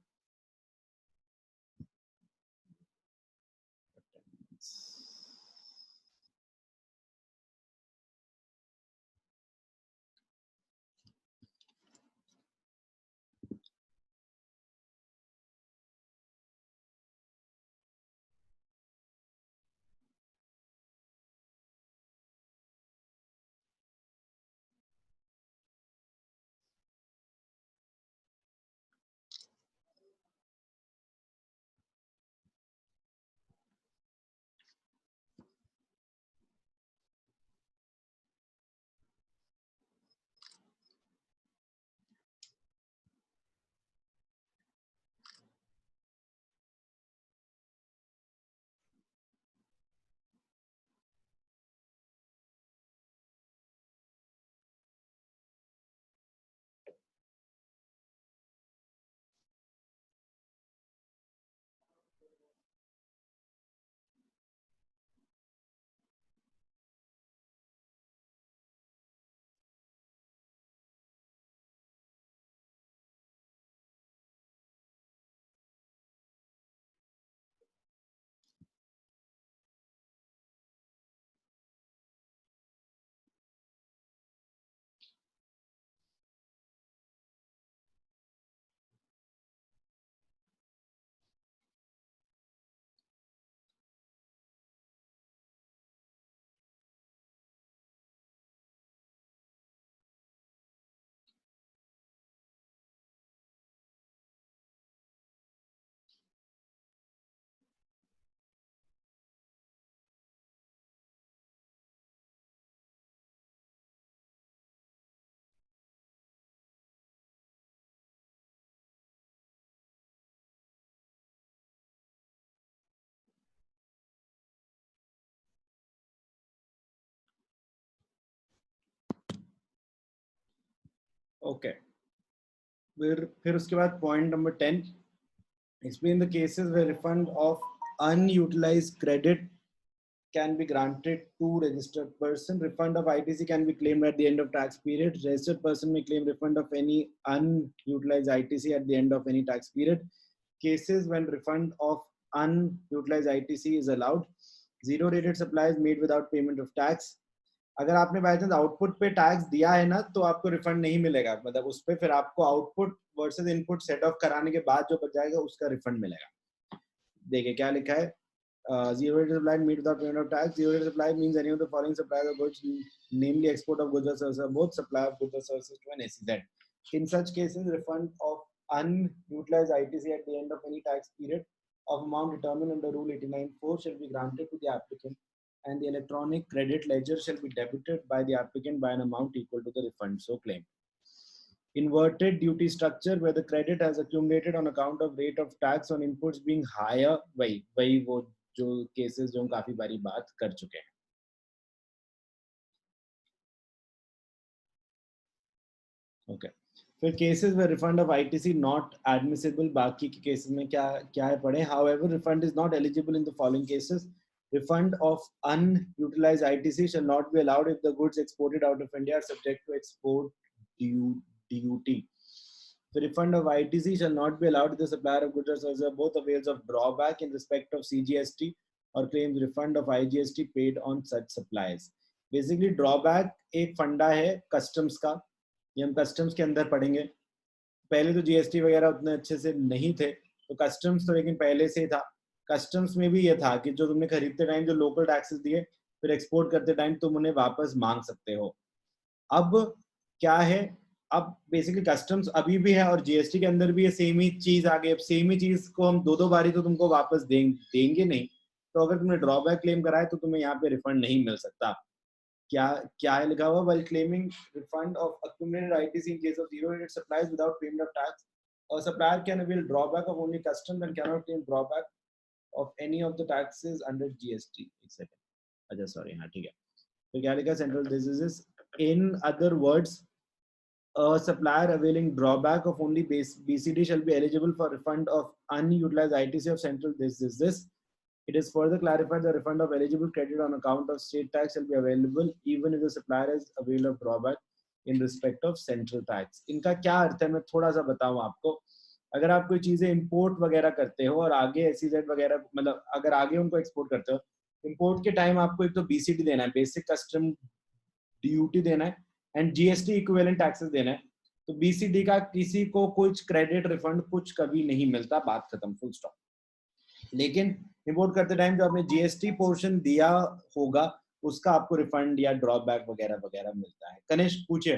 ओके, फिर उसके बाद point number 10, explain the cases where refund of unutilized credit can be granted to registered person. Refund of ITC can be claimed at the end of tax period. Registered person may claim refund of any unutilized ITC at the end of any tax period. Cases when refund of unutilized ITC is allowed. Zero rated supplies made without payment of tax. अगर आपने बाय चांस आउटपुट पे टैक्स दिया है ना, तो आपको रिफंड नहीं मिलेगा, मतलब उस पे फिर आपको output versus input set of कराने के बाद जो बच जाएगा उसका रिफंड मिलेगा। देखिए क्या लिखा है, zero rate supply made without payment of tax. Zero rate supply means any of the following supplies of goods, namely export of goods or services, both supply of goods or services to an SEZ. In such cases, refund of unutilized ITC at the end of any tax period of amount determined under Rule 89(4) shall be granted to the applicant, and the electronic credit ledger shall be debited by the applicant by an amount equal to the refund so claimed. Inverted duty structure where the credit has accumulated on account of rate of tax on inputs being higher, वही वो जो केसेस जो हम काफी बारी बात कर चुके हैं। ओके, फिर केसेस में refund of ITC not admissible, बाकी के केसेस में क्या क्या है पढ़े। However refund is not eligible in the following cases. Refund of unutilized ITC shall not be allowed if the goods exported out of India are subject to export duty. The refund of ITC shall not be allowed if the supplier of goods or services both avails of drawback in respect of CGST or claims refund of IGST paid on such supplies. Basically drawback एक फंडा है कस्टम्स का, ये हम कस्टम्स के अंदर पढ़ेंगे। पहले तो जीएसटी वगैरह उतने अच्छे से नहीं थे, तो कस्टम्स तो लेकिन पहले से ही था। कस्टम्स में भी ये था कि जो तुमने खरीदते टाइम जो लोकल टैक्सेस दिए, फिर एक्सपोर्ट करते टाइम तुम उन्हें वापस मांग सकते हो। अब क्या है, अब बेसिकली कस्टम्स अभी भी है और जीएसटी के अंदर भी ये सेम ही चीज आ गई। अब सेम ही चीज को हम दो बारी तो तुमको वापस देंगे नहीं, तो अगर तुमने ड्रॉबैक क्लेम कराए तो तुम्हें यहाँ पे रिफंड नहीं मिल सकता। क्या क्या है लिखा हुआ, while claiming refund of accumulated ITC in case of zero rated supplies without payment of tax, a supplier can avail drawback of only customs and cannot claim drawback of any of the taxes under GST. एक second, अच्छा sorry, हाँ ठीक है। तो क्या लिखा central diseases, in other words, a supplier availing drawback of only BCD shall be eligible for refund of unutilized ITC of central diseases. It is further clarified the refund of eligible credit on account of state tax shall be available even if the supplier is available of drawback in respect of central tax. इनका क्या अर्थ है मैं थोड़ा सा बताऊं आपको। अगर आप कोई चीजें इंपोर्ट वगैरह करते हो और आगे SEZ वगैरह, मतलब अगर आगे उनको एक्सपोर्ट करते हो, इंपोर्ट के टाइम आपको एक तो BCD देना है, बेसिक कस्टम ड्यूटी देना है, एंड GST इक्विवेलेंट टैक्सेस देना है। तो BCD का किसी को कुछ क्रेडिट रिफंड कुछ कभी नहीं मिलता, बात खत्म, फुल स्टॉप। लेकिन इंपोर्ट करते टाइम जो आपने जीएसटी पोर्शन दिया होगा उसका आपको रिफंड या ड्रॉबैक वगैरह वगैरह मिलता है। कनिष्क पूछे।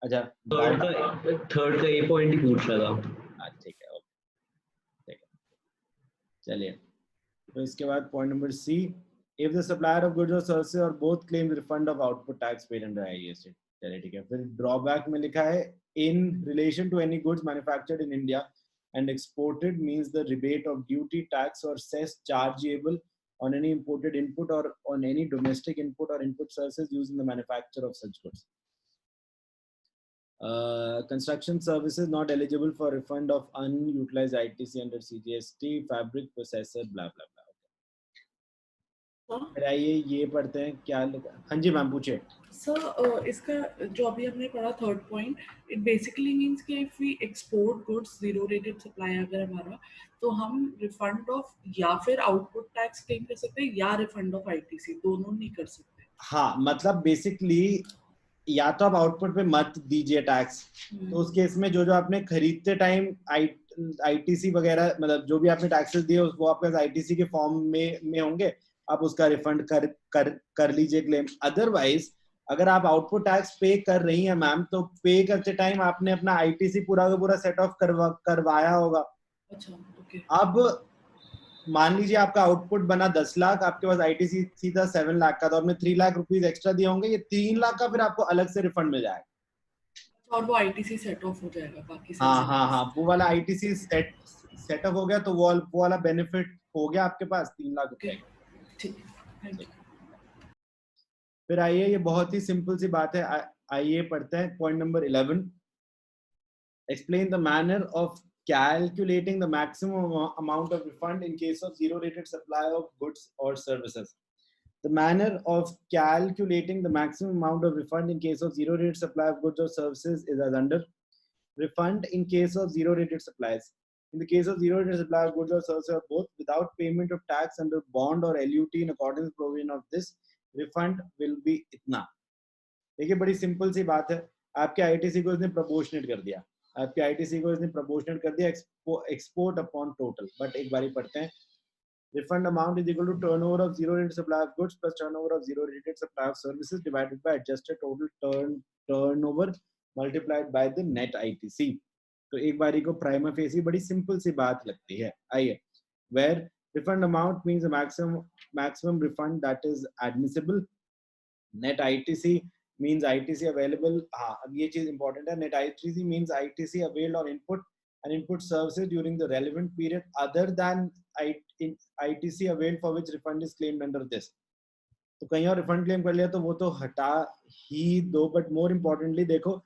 अच्छा थर्ड का ये पॉइंट ही पूछ रहा था। ठीक है, ओके ठीक है, चलिए। तो इसके बाद point number C, if the supplier of goods और सर्विसेज और both claim refund of output tax paid under IGST. चलिए ठीक है। फिर ड्रॉबैक में लिखा है in relation to any goods manufactured in India and exported means the rebate of duty, tax or cess chargeable on any imported input or on any domestic input or input services used in the manufacture of such goods. Construction services not eligible for refund of unutilized ITC under CGST, fabric processor, blah blah blah. फिर आइए ये पढ़ते हैं क्या लिखा। हाँ जी मैम पूछे। सर इसका जो अभी हमने पढ़ा third point, it basically means कि if we export goods zero rated supply अगर हमारा, तो हम रिफंड ऑफ या फिर आउटपुट टैक्स क्लेम कर सकते हैं या रिफंड ऑफ आईटीसी, दोनों नहीं कर सकते। हाँ मतलब बेसिकली या तो आप आउटपुट पे मत दीजिए टैक्स, तो उस केस में जो आपने खरीदते टाइम आईटीसी वगैरह, मतलब जो भी आपने टैक्सेस दिए वो आपके पास आईटीसी के फॉर्म में होंगे, आप उसका रिफंड कर लीजिए क्लेम। अदरवाइज अगर आप आउटपुट टैक्स पे कर रही हैं मैम, तो पे करते टाइम आपने अपना आईटीसी पूरा का पूरा सेट ऑफ करवाया होगा। अच्छा ओके। अब मान लीजिए आपका आउटपुट बना 10 लाख, आपके पास आईटीसी सीधा 7 लाख का, तो आपने 3 लाख रुपीस एक्स्ट्रा दिए होंगे, ये 3 लाख का फिर आपको अलग से रिफंड मिल जाएगा और वो आईटीसी सेट ऑफ हो जाएगा बाकी से। हाँ वो वाला आईटीसी सेट ऑफ हो गया, तो वो वाला बेनिफिट हो गया आपके पास 3 लाख रुपए। ठीक है। फिर आइए, ये बहुत ही सिंपल सी बात है, आइए पढ़ते हैं point number 11। Explain the manner of calculating the maximum amount of refund in case of zero rated supply of goods or services. The manner of calculating the maximum amount of refund in case of zero rated supply of goods or services is as under. Refund in case of zero rated supplies. In the case of zero rated supply of goods or services, both without payment of tax under bond or LUT in accordance with provision of this, refund will be इतना. देखिए बड़ी सिंपल सी बात है, आपके आईटीसी को इसने प्रोपोर्शनेट कर दिया, आपके आईटीसी को इसने प्रोपोर्शनेट कर दिया एक्सपोर्ट अपॉन टोटल. बट एक बारी पढ़ते हैं. Refund amount is equal to turnover of zero rated supply of goods plus turnover of zero rated supply of services divided by adjusted total turnover multiplied by the net ITC. तो एक बारी को prima facie बड़ी सिंपल सी बात लगती है. आइए, where refund amount means the maximum refund that is admissible. Net ITC means ITC available. हाँ, अब ये चीज important है. Net ITC means ITC availed on input and input services during the relevant period other than ITC availed for which refund is claimed under this. तो कहीं और रिफंड क्लेम कर लिया तो वो तो हटा ही दो. बट मोर इम्पोर्टेंटली देखो,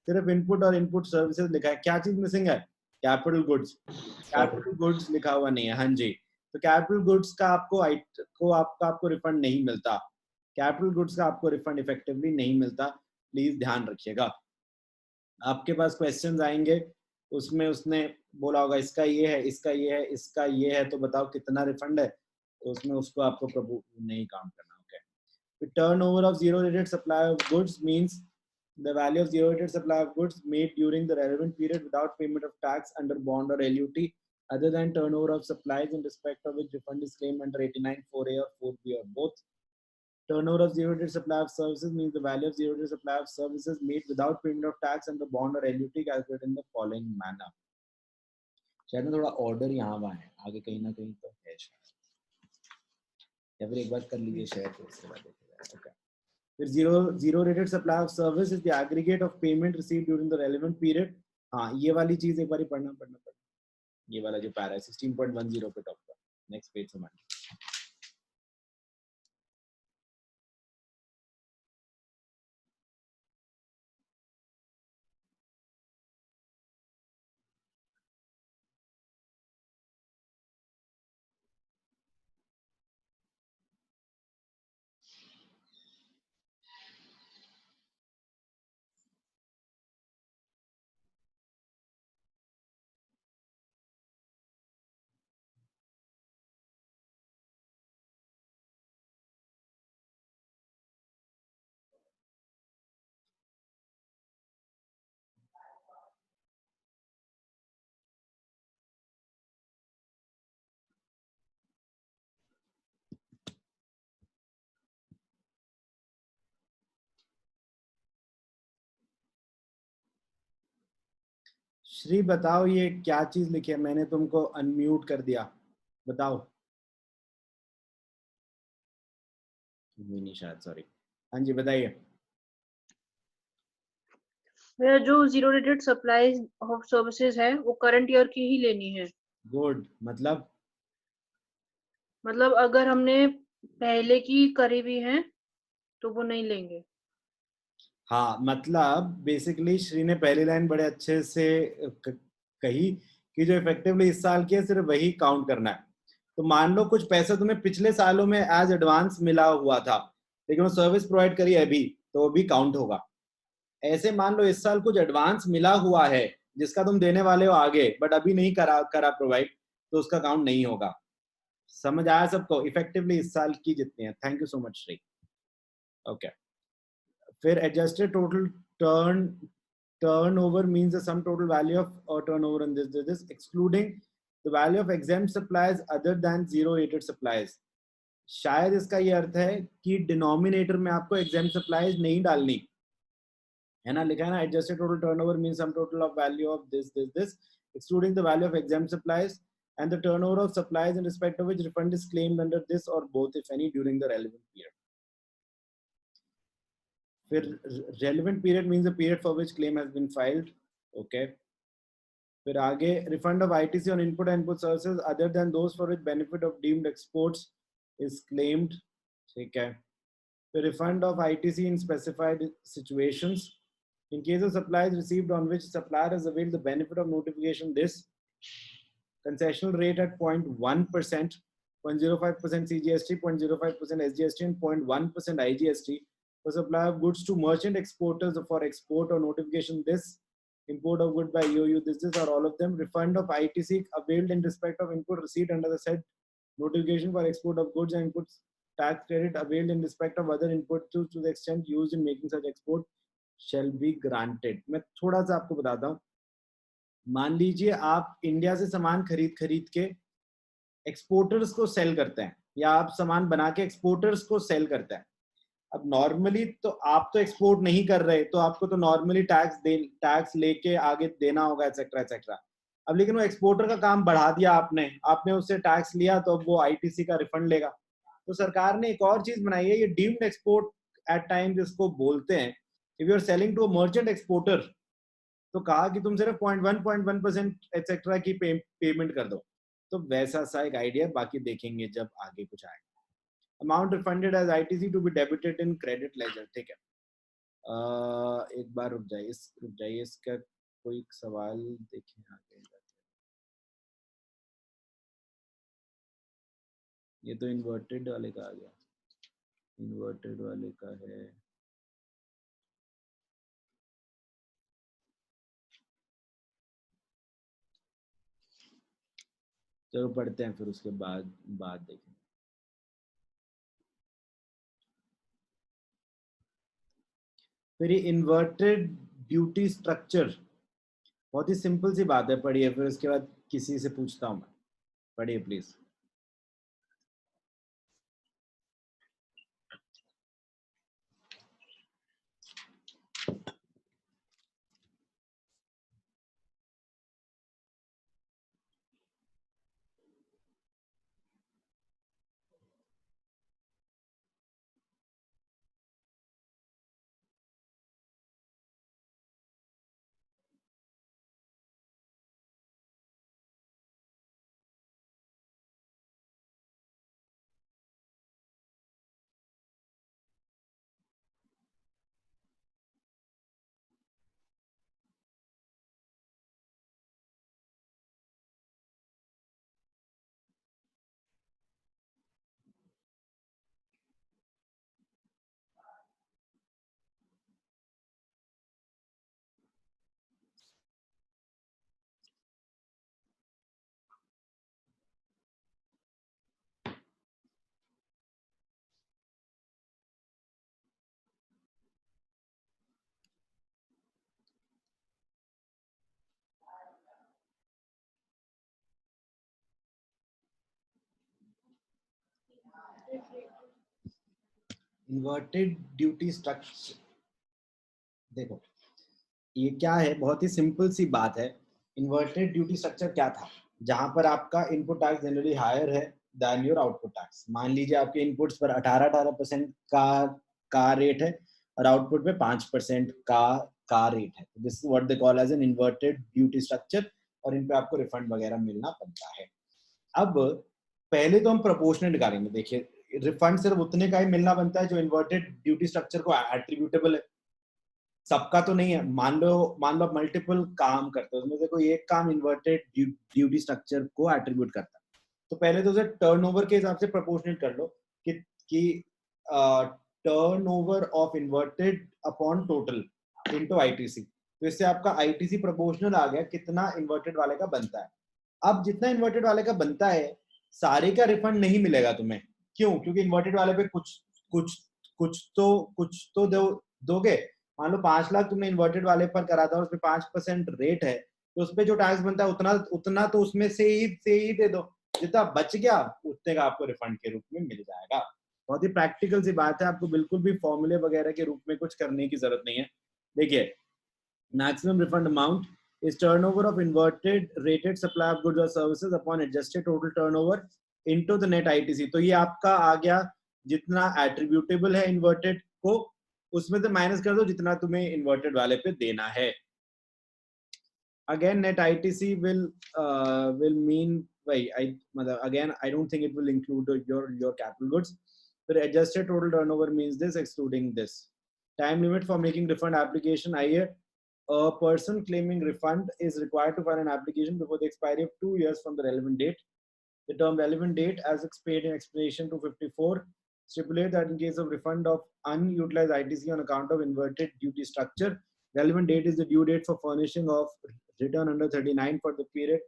सिर्फ इनपुट और इनपुट सर्विसेज लिखा है. क्या चीज मिसिंग है? Capital goods. कैपिटल गुड्स लिखा हुआ नहीं है. हाँ जी, तो कैपिटल गुड्स का आपको रिफंड नहीं मिलता. कैपिटल गुड्स का आपको रिफंड इफेक्टिवली नहीं मिलता. प्लीज ध्यान रखिएगा. आपके पास क्वेश्चंस आएंगे, उसमें उसने बोला होगा इसका ये है, इसका ये है, इसका ये है, तो बताओ कितना रिफंड है. तो उसमें उसको आपको नहीं काउंट करना. Okay. Turnover of zero rated supply of goods means the value of zero rated supply of goods made during the relevant period without payment of tax under bond or LUT other than turnover of supplies in respect of which refund is claimed under 89 4A or 4B or both. Turnover of zero rated supply of services means the value of zero rated supply of services made without payment of tax under bond or LUT calculated in the following manner. शायद ना थोड़ा ऑर्डर यहाँ वहाँ है, आगे कहीं ना कहीं तो है शायद, या फिर एक बार कर लीजिए शेयर, फिर उसके बाद देखिएगा. ओके. फिर zero rated supply of service is the aggregate of payment received during the relevant period. हाँ, ये वाली चीज एक बार पढ़ना. ये वाला जो पैरा है 16.10 पे टॉप का. नेक्स्ट पेज से मानिए. श्री बताओ ये क्या चीज लिखी है? मैंने तुमको अनम्यूट कर दिया, बताओ. नहीं शायद, सॉरी. हाँ जी बताइए. मेरा जो zero rated supplies of services है वो करंट ईयर की ही लेनी है. गुड. मतलब अगर हमने पहले की करी हुई है तो वो नहीं लेंगे. हाँ, मतलब बेसिकली श्री ने पहली लाइन बड़े अच्छे से कही कि जो इफेक्टिवली इस साल की है सिर्फ वही काउंट करना है. तो मान लो कुछ पैसा तुम्हें पिछले सालों में एज एडवांस मिला हुआ था, लेकिन वो सर्विस प्रोवाइड करी है अभी, तो वो भी काउंट होगा. ऐसे मान लो इस साल कुछ एडवांस मिला हुआ है जिसका तुम देने वाले हो आगे, बट अभी नहीं करा प्रोवाइड, तो उसका काउंट नहीं होगा. समझ आया सबको? इफेक्टिवली इस साल की जितनी है. Thank you so much Shri. Okay. फिर adjusted total turnover means the sum total value of turnover in this excluding the value of exempt supplies other than zero rated supplies. शायद इसका ये अर्थ है कि डिनोमिनेटर में आपको exempt supplies नहीं डालनी है ना. लिखा है ना, adjusted total turnover means sum total of value of this excluding the value of exempt supplies and the turnover of supplies in respect of which refund is claimed under this or both if any during the relevant period. फिर relevant period means the period for which claim has been filed. Okay. फिर आगे refund of ITC on input and input services other than those for which benefit of deemed exports is claimed. ठीक है. फिर refund of ITC in specified situations. In case of supplies received on which supplier has availed the benefit of notification, this concessional rate at 0.1%, 0.05% CGST, 0.05% SGST, and 0.1% IGST for supply of goods to merchant exporters for export or notification. This import of good by EOU, this are all of them. Refund of ITC availed in respect of input receipt under the said notification for export of goods and inputs. Tax credit availed in respect of other input to the extent used in making such export shall be granted. मैं थोड़ा सा आपको बताता हूँ. मान लीजिए आप इंडिया से सामान खरीद के एक्सपोर्टर्स को सेल करते हैं, या आप सामान बना के एक्सपोर्टर्स को सेल करते हैं. अब नॉर्मली तो आप तो एक्सपोर्ट नहीं कर रहे, तो आपको तो नॉर्मली टैक्स लेके आगे देना होगा, एक्सेट्रा एक्सेट्रा. अब लेकिन वो एक्सपोर्टर का काम बढ़ा दिया आपने उससे टैक्स लिया, तो अब वो आईटीसी का रिफंड लेगा. तो सरकार ने एक और चीज बनाई है, ये डीम्ड एक्सपोर्ट एट टाइम्स इसको बोलते हैं. If you are selling to a merchant exporter, तो कहा कि तुम सिर्फ 0.1% एक्सेट्रा की पेमेंट कर दो. तो वैसा सा एक आइडिया, बाकी देखेंगे जब आगे कुछ आएगा. Amount refunded as ITC to be debited in credit ledger. ठीक है, एक बार रुक जाइए, इसका कोई सवाल देखें आगे. ये तो इन्वर्टेड वाले का आ गया, इन्वर्टेड वाले का है. चलो पढ़ते हैं, फिर उसके बाद देखें. फिर ये इन्वर्टेड ड्यूटी स्ट्रक्चर, बहुत ही सिंपल सी बात है, पढ़िए, फिर उसके बाद किसी से पूछता हूं मैं. पढ़िए प्लीज. इन्वर्टेड ड्यूटी स्ट्रक्चर, देखो ये क्या है, बहुत ही सिंपल सी बात है. इन्वर्टेड ड्यूटी स्ट्रक्चर क्या था, जहां पर आपका इनपुट टैक्स जनरली हायर है देन योर आउटपुट टैक्स. मान लीजिए आपके इनपुट्स पर 18% का रेट है और आउटपुट पे 5% का रेट है. This is what they call as an inverted duty structure, और इन पे आपको रिफंड वगैरह मिलना पड़ता है. अब पहले तो हम प्रोपोर्शनल निकालेंगे. देखिए, रिफंड सिर्फ उतने का ही मिलना बनता है जो इन्वर्टेड ड्यूटी स्ट्रक्चर को एट्रीब्यूटेबल है. सबका तो नहीं है. मान लो आप मल्टीपल काम करते हो, उसमें से कोई एक काम इन्वर्टेड ड्यूटी स्ट्रक्चर को एट्रीब्यूट करता है, तो पहले तो उसे टर्नओवर के हिसाब से प्रोपोर्शनेट कर लो कि turnover of inverted upon total into ITC. तो इससे आपका आईटीसी प्रोपोर्शनल आ गया कितना इन्वर्टेड वाले का बनता है. अब जितना इन्वर्टेड वाले का बनता है, सारे का रिफंड नहीं मिलेगा तुम्हें. क्यों? क्योंकि इन्वर्टेड वाले पे कुछ तो दोगे. मान लो 5 लाख तुमने इन्वर्टेड वाले पर करा था, उस पे 5% रेट है, तो उस पे जो टैक्स बनता है उतना तो उसमें से ही दे दो. जितना बच गया उतने का आपको रिफंड के रूप में मिल जाएगा. बहुत ही प्रैक्टिकल सी बात है, आपको बिल्कुल भी फॉर्मूले वगैरह के रूप में कुछ करने की जरूरत नहीं है. देखिए, maximum refund amount is turnover of inverted rated supply of goods or services upon adjusted total turnover into the net ITC. तो ये आपका आ गया जितना attributable है inverted को, उसमें से माइनस कर दो जितना तुम्हें inverted वाले पे देना है. Again, net ITC will mean, again I don't think it will include your capital goods. But adjusted total turnover means this excluding this. Time limit for making refund application. आइए, a person claiming refund is required to file an application before the expiry of 2 years from the relevant date. The term relevant date, as explained in explanation 254, stipulate that in case of refund of unutilized ITC on account of inverted duty structure, relevant date is the due date for furnishing of return under 39 for the period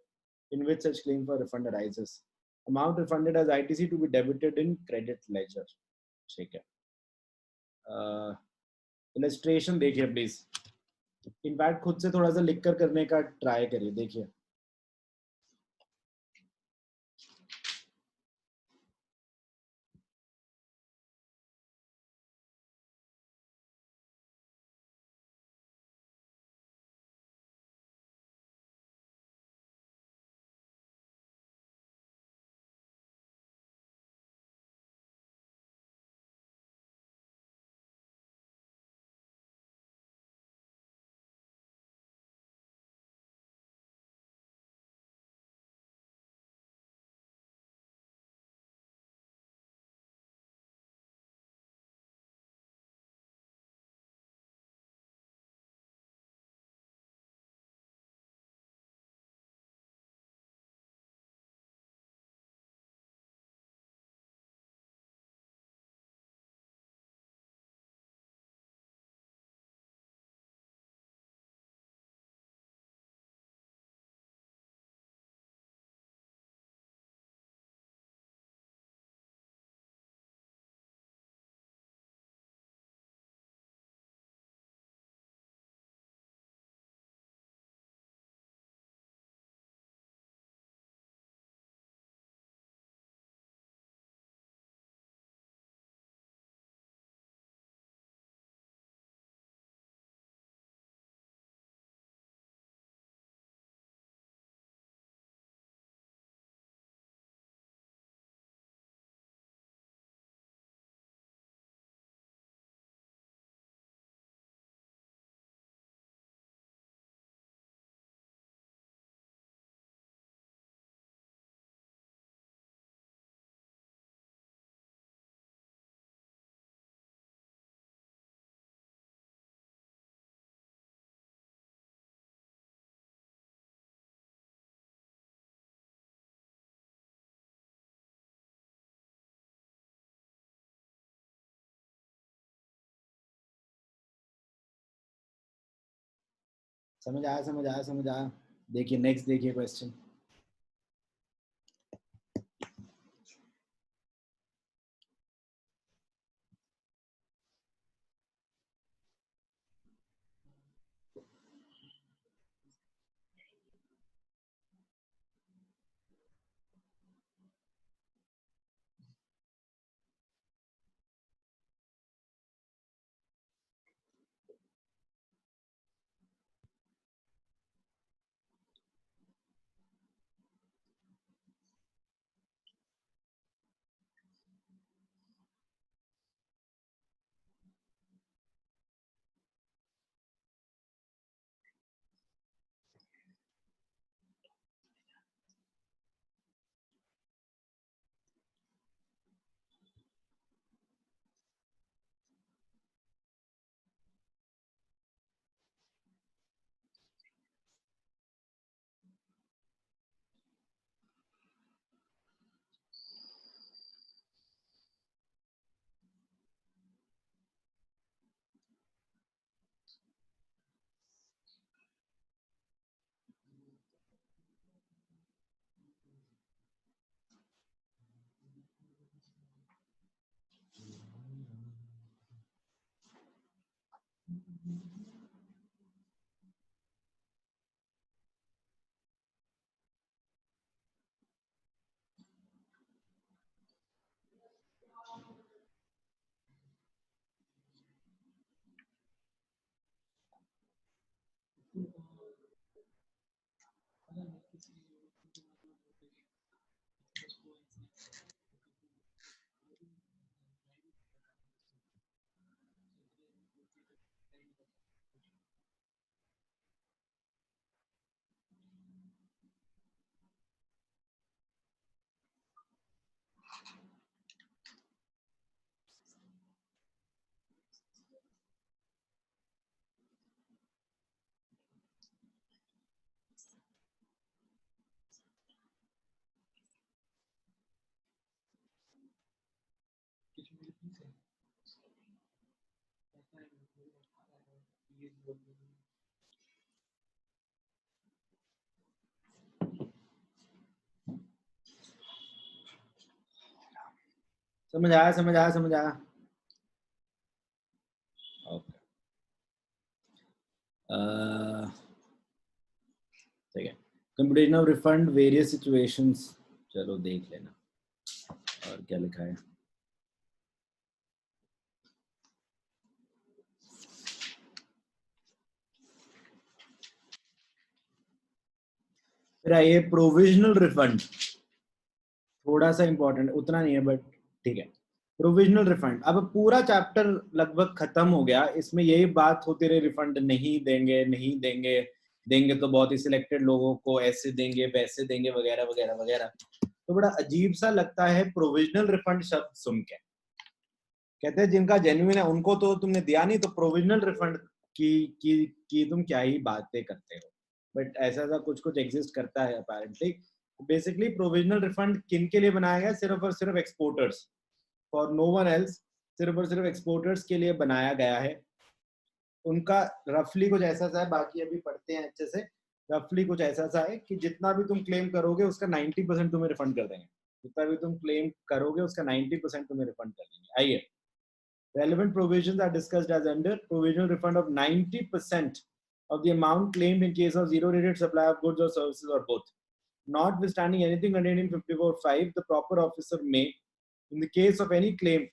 in which such claim for refund arises. Amount refunded as ITC to be debited in credit ledger. ठीक है. इलस्ट्रेशन देखिए प्लीज. इनफैक्ट खुद से थोड़ा सा लिख कर करने का ट्राई करिए. देखिए समझ आया, समझ आया, समझ आया. देखिए नेक्स्ट, देखिए क्वेश्चन. समझ आया समझ आया समझ आया। ओके ठीक है। Computation of refund various situations, चलो देख लेना और क्या लिखा है। फिर आइए प्रोविजनल रिफंड, थोड़ा सा इंपॉर्टेंट, उतना नहीं है बट ठीक है। प्रोविजनल रिफंड, अब पूरा चैप्टर लगभग खत्म हो गया, इसमें यही बात होती रही रिफंड नहीं देंगे नहीं देंगे, देंगे तो बहुत ही सिलेक्टेड लोगों को, ऐसे देंगे वैसे देंगे वगैरह वगैरह वगैरह। तो बड़ा अजीब सा लगता है प्रोविजनल रिफंड शब्द सुन के। कहते हैं जिनका जेन्युइन है उनको तो तुमने दिया नहीं, तो प्रोविजनल रिफंड की तुम क्या ही बातें करते हो। बट ऐसा ऐसा कुछ कुछ एग्जिस्ट करता है अपेरेंटली। बेसिकली प्रोविजनल रिफंड किन के लिए बनाया गया? सिर्फ और सिर्फ exporters, for no one else, सिर्फ और सिर्फ एक्सपोर्टर्स के लिए बनाया गया है। उनका रफली कुछ ऐसा सा है, बाकी अभी पढ़ते हैं अच्छे से। रफली कुछ ऐसा सा है कि जितना भी तुम क्लेम करोगे उसका 90% तुम्हें रिफंड कर देंगे। जितना भी तुम क्लेम करोगे उसका 90% तुम्हें रिफंड कर देंगे। आइए, relevant provisions are discussed as under provisional refund of 90% of the amount claimed in case of zero rated supply of goods or services or both. Notwithstanding anything contained in 54(5), the proper officer may, in the case of any claim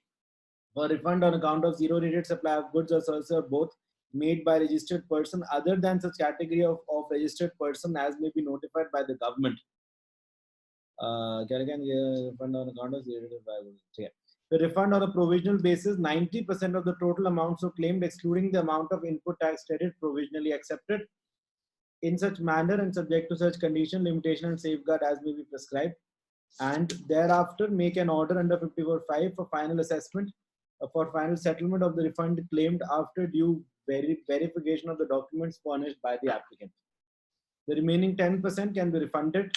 for refund on account of zero rated supply of goods or services or both made by registered person other than such category of registered person as may be notified by the government. Refund on account of zero rated supply of goods. Yeah. The refund on a provisional basis, 90% of the total amounts so claimed, excluding the amount of input tax credit provisionally accepted in such manner and subject to such condition, limitation and safeguard as may be prescribed, and thereafter make an order under 54(5) for final assessment, for final settlement of the refund claimed after due verification of the documents furnished by the applicant. The remaining 10% can be refunded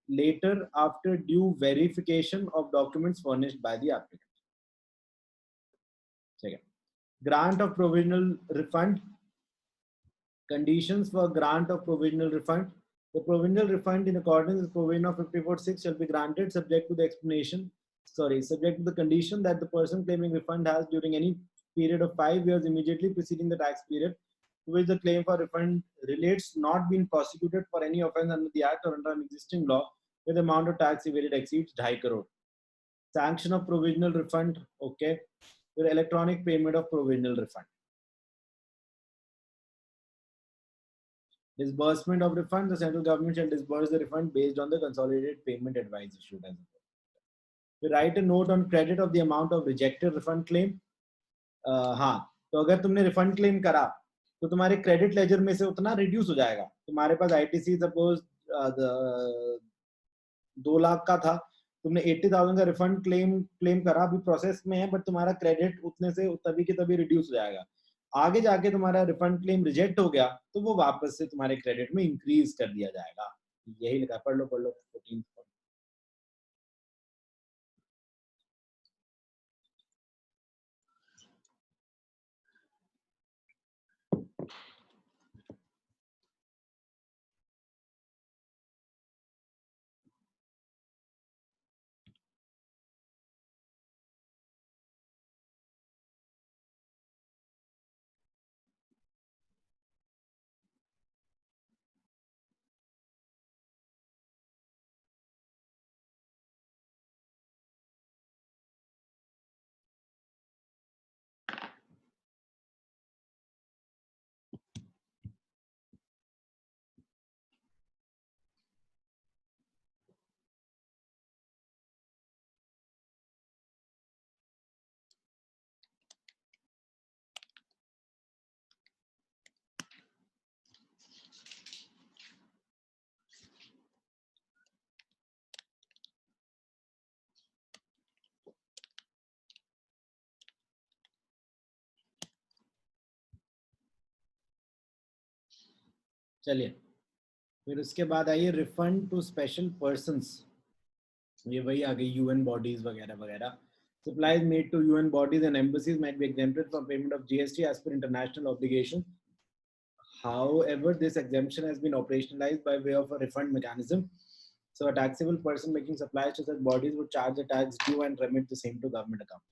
later after due verification of documents furnished by the applicant. Second, grant of provisional refund. Conditions for grant of provisional refund. The provisional refund in accordance with provision of 54(6) shall be granted subject to the condition that the person claiming refund has during any period of 5 years immediately preceding the tax period to which the claim for refund relates not been prosecuted for any offence under the act or under an existing law where the amount of tax evaded exceeds 2.5 crore. Sanction of provisional refund, okay. Your electronic payment of provisional refund. Disbursement of refund, the central government shall disburse the refund based on the consolidated payment advice issued as a. You write a note on credit of the amount of rejected refund claim. हाँ, तो अगर तुमने रिफंड क्लेम करा तो तुम्हारे क्रेडिट लेजर में से उतना रिड्यूस हो जाएगा। तुम्हारे पास आईटीसी सपोज 2 लाख का था, तुमने 80,000 का रिफंड क्लेम करा, अभी प्रोसेस में है, बट तुम्हारा क्रेडिट उतने से तभी के तभी रिड्यूस हो जाएगा। आगे जाके तुम्हारा रिफंड क्लेम रिजेक्ट हो गया तो वो वापस से तुम्हारे क्रेडिट में इंक्रीज कर दिया जाएगा। यही लिखा, पढ़ लो 14th। चलिए, फिर उसके बाद आइए रिफंड टू स्पेशल पर्संस। ये वही आ गई यूएन बॉडीज वगैरह वगैरह। Supplies made to UN bodies and embassies might be exempted from payment of GST as per international obligations. However, this exemption has been operationalized by way of a refund mechanism. So a taxable person making supplies to such bodies would charge the tax due and remit the same to government account.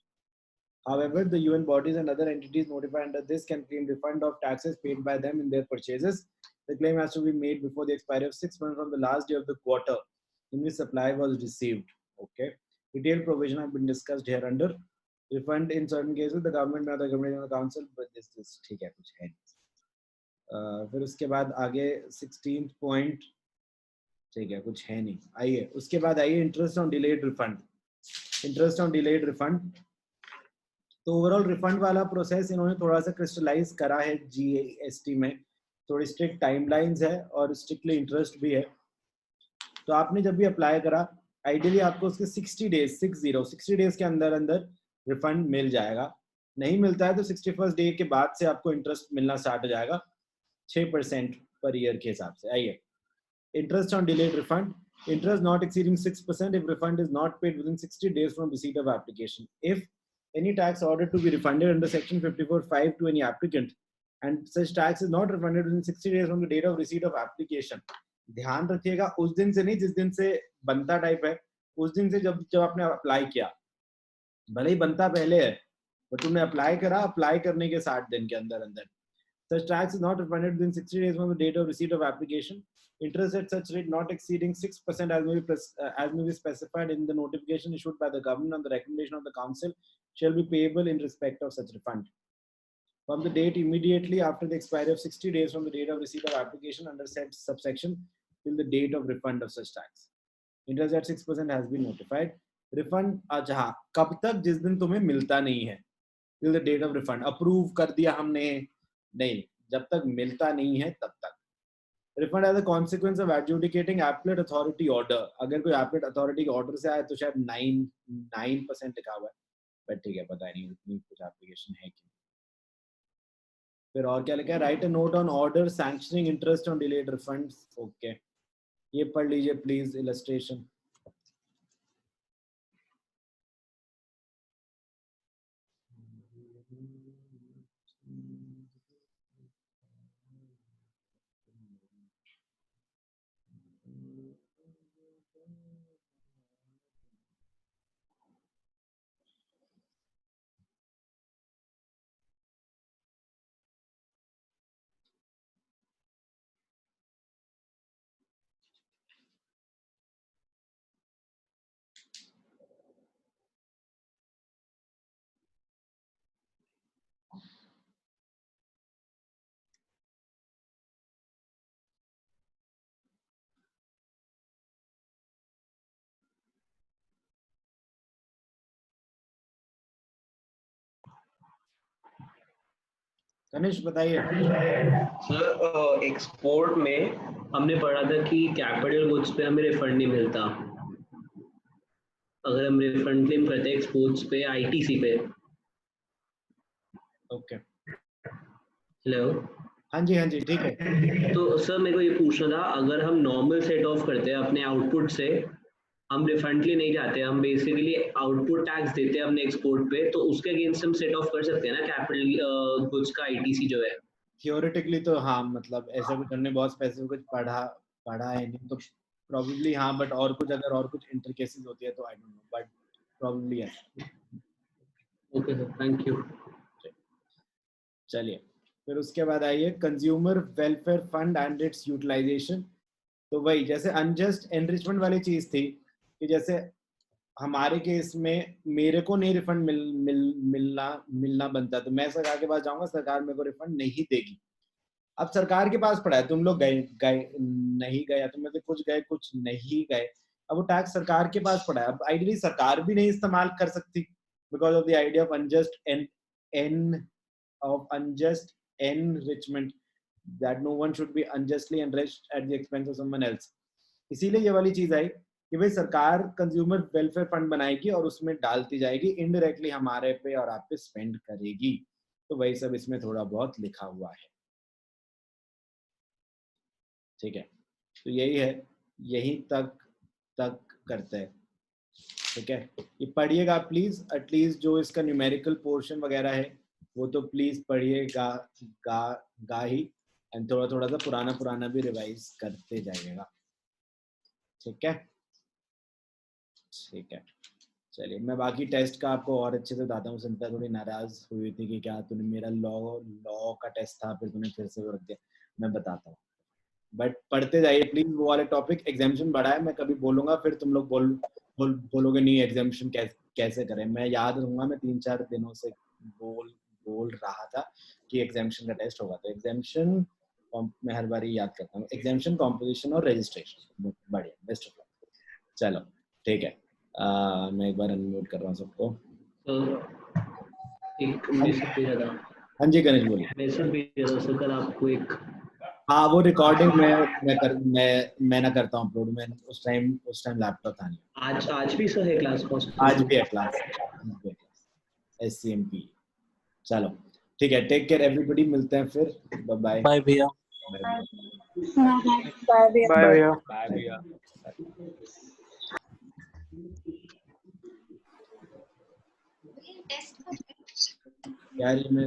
However, the UN bodies and other entities notified under this can claim refund of taxes paid by them in their purchases. The claim has to be made before the expiry of 6 months from the last day of the quarter in which supply was received. Okay. Detailed provision have been discussed here under. Refund in certain cases the government may the government of the council, but this ठीक है कुछ है. फिर उसके बाद आगे 16th point ठीक है कुछ है नहीं. आइए उसके बाद आइए interest on delayed refund. Interest on delayed refund. तो ओवरऑल रिफंड वाला प्रोसेस इन्होंने थोड़ा सा क्रिस्टलाइज करा है जीएसटी में. थोड़ी स्ट्रिक्ट टाइमलाइंस है और स्ट्रिक्टली इंटरेस्ट भी है. तो आपने जब भी अप्लाई करा आइडियली आपको उसके 60 डेज के अंदर अंदर रिफंड मिल जाएगा. नहीं मिलता है तो 61st डे के बाद से आपको इंटरेस्ट मिलना स्टार्ट हो जाएगा 6% पर ईयर के हिसाब से. आइए interest on delayed refund. Interest not exceeding 6% if refund is not paid within 60 days from receipt of application. If any tax ordered to be refunded under section 54(5) to any applicant and such tax is not refunded within 60 days from the date of receipt of application. ध्यान रखिएगा उस दिन से नहीं जिस दिन से बनता टाइप है, उस दिन से जब आपने अप्लाई किया. भले ही बनता पहले है बट तुमने अप्लाई करा, अप्लाई करने के 60 दिन के अंदर अंदर. Such tax is not refunded within 60 days from the date of receipt of application. Interest at such rate not exceeding 6% as may be specified in the notification issued by the government on the recommendation of the council shall be payable in respect of such refund from the date immediately after the expiry of 60 days from the date of receipt of application under said subsection till the date of refund of such tax. Interest at 6% has been notified. Refund अच्छा कब तक? जिस दिन तुम्हें मिलता नहीं है. till the date of refund. Approve कर दिया हमने नहीं, जब तक मिलता नहीं है तब तक. Refund as a consequence of adjudicating appellate authority order. अगर कोई appellate authority के order से आए तो शायद 9% लिखा हुआ है, बट ठीक है पता नहीं उतनी कुछ application है कि. फिर और क्या लिखा है? Write a note on order sanctioning interest on delayed refunds. Okay, ये पढ़ लीजिए प्लीज illustration. कनिष्क बताइए. सर एक्सपोर्ट में हमने पढ़ा था कि कैपिटल गुड्स पे हमें रिफंड नहीं मिलता अगर हम रिफंड क्लेम करते हैं एक्सपोर्ट्स पे आईटीसी पे. Okay hello. हाँ जी ठीक है. तो सर मेरे को ये पूछना था, अगर हम नॉर्मल सेट ऑफ करते हैं अपने आउटपुट से, हम रिफंड के लिए नहीं जाते, हम बेसिकली आउटपुट टैक्स देते हैं अपने एक्सपोर्ट पे, तो उसके अगेंस्ट हम सेट ऑफ कर सकते हैं ना कैपिटल गुड्स का आईटीसी जो है. थियोरेटिकली तो हाँ, मतलब ऐसा कुछ हमने बहुत स्पेसिफिक कुछ पढ़ा है नहीं तो प्रोबेबली हाँ, बट और कुछ अगर और कुछ इंटरकेसेस होती है तो I don't know, but probably yes. Okay sir, thank you. चलिए फिर उसके बाद आइए consumer welfare fund and its utilisation. तो वही जैसे अनजस्ट एनरिचमेंट वाली चीज थी कि जैसे हमारे केस में मेरे को नहीं रिफंड मिलना बनता, तो मैं सरकार के पास जाऊंगा, सरकार मेरे को रिफंड नहीं देगी. अब सरकार के पास पड़ा है, तुम लोग गए नहीं गए, तुम में से कुछ गए कुछ नहीं गए, अब वो टैक्स सरकार के पास पड़ा है. अब आइडियली सरकार भी नहीं इस्तेमाल कर सकती because of the idea of unjust enrichment, that no one should be unjustly enriched at the expense of someone else. इसीलिए ये वाली चीज आई कि भाई सरकार कंज्यूमर वेलफेयर फंड बनाएगी और उसमें डालती जाएगी, इनडायरेक्टली हमारे पे और आप पे स्पेंड करेगी. तो वही सब इसमें थोड़ा बहुत लिखा हुआ है. ठीक है, तो यही है, यही तक करते हैं. ठीक है, ये पढ़िएगा प्लीज, एटलीस्ट जो इसका न्यूमेरिकल पोर्शन वगैरह है वो तो प्लीज पढ़िएगा गा ही, एंड थोड़ा थोड़ा सा पुराना भी रिवाइज करते जाइएगा। ठीक है, ठीक है, चलिए मैं बाकी टेस्ट का आपको और अच्छे से बताता हूँ। संता थोड़ी नाराज हुई थी कि क्या तूने मेरा लॉ का टेस्ट था फिर तूने फिर से वो रख दिया, मैं बताता हूँ, बट पढ़ते जाइए प्लीज। वो वाले टॉपिक एग्जामिशन बड़ा है, मैं कभी बोलूंगा फिर तुम लोग बोलोगे नहीं एग्जामिशन कैसे करें। मैं याद रहूंगा, मैं 3-4 दिनों से बोल रहा था कि एग्जामिशन का टेस्ट होगा, तो एग्जामिशन मैं हर बार याद करता हूँ, एग्जामिशन, कॉम्पोजिशन और रजिस्ट्रेशन। बढ़िया, बेस्ट ऑफ लक। चलो ठीक है, मैं एक बार अनम्यूट कर रहा हूँ सबको। एक मैसेज भेजा था। हाँ जी गणेश बोलिए। मैसेज भेजा था सर कल आपको एक। हाँ वो रिकॉर्डिंग मैं ना करता हूँ अपलोड, मैं उस टाइम लैपटॉप था नहीं। आज भी सर है क्लास कॉस्ट? आज भी है क्लास, SCMP। चलो ठीक है, टेक केयर एवरीबॉडी, मिलते हैं फिर, बाय बाय भैया। बाय बाय भैया। बाय भैया। बाय भैया। टेस्ट यार ये मैं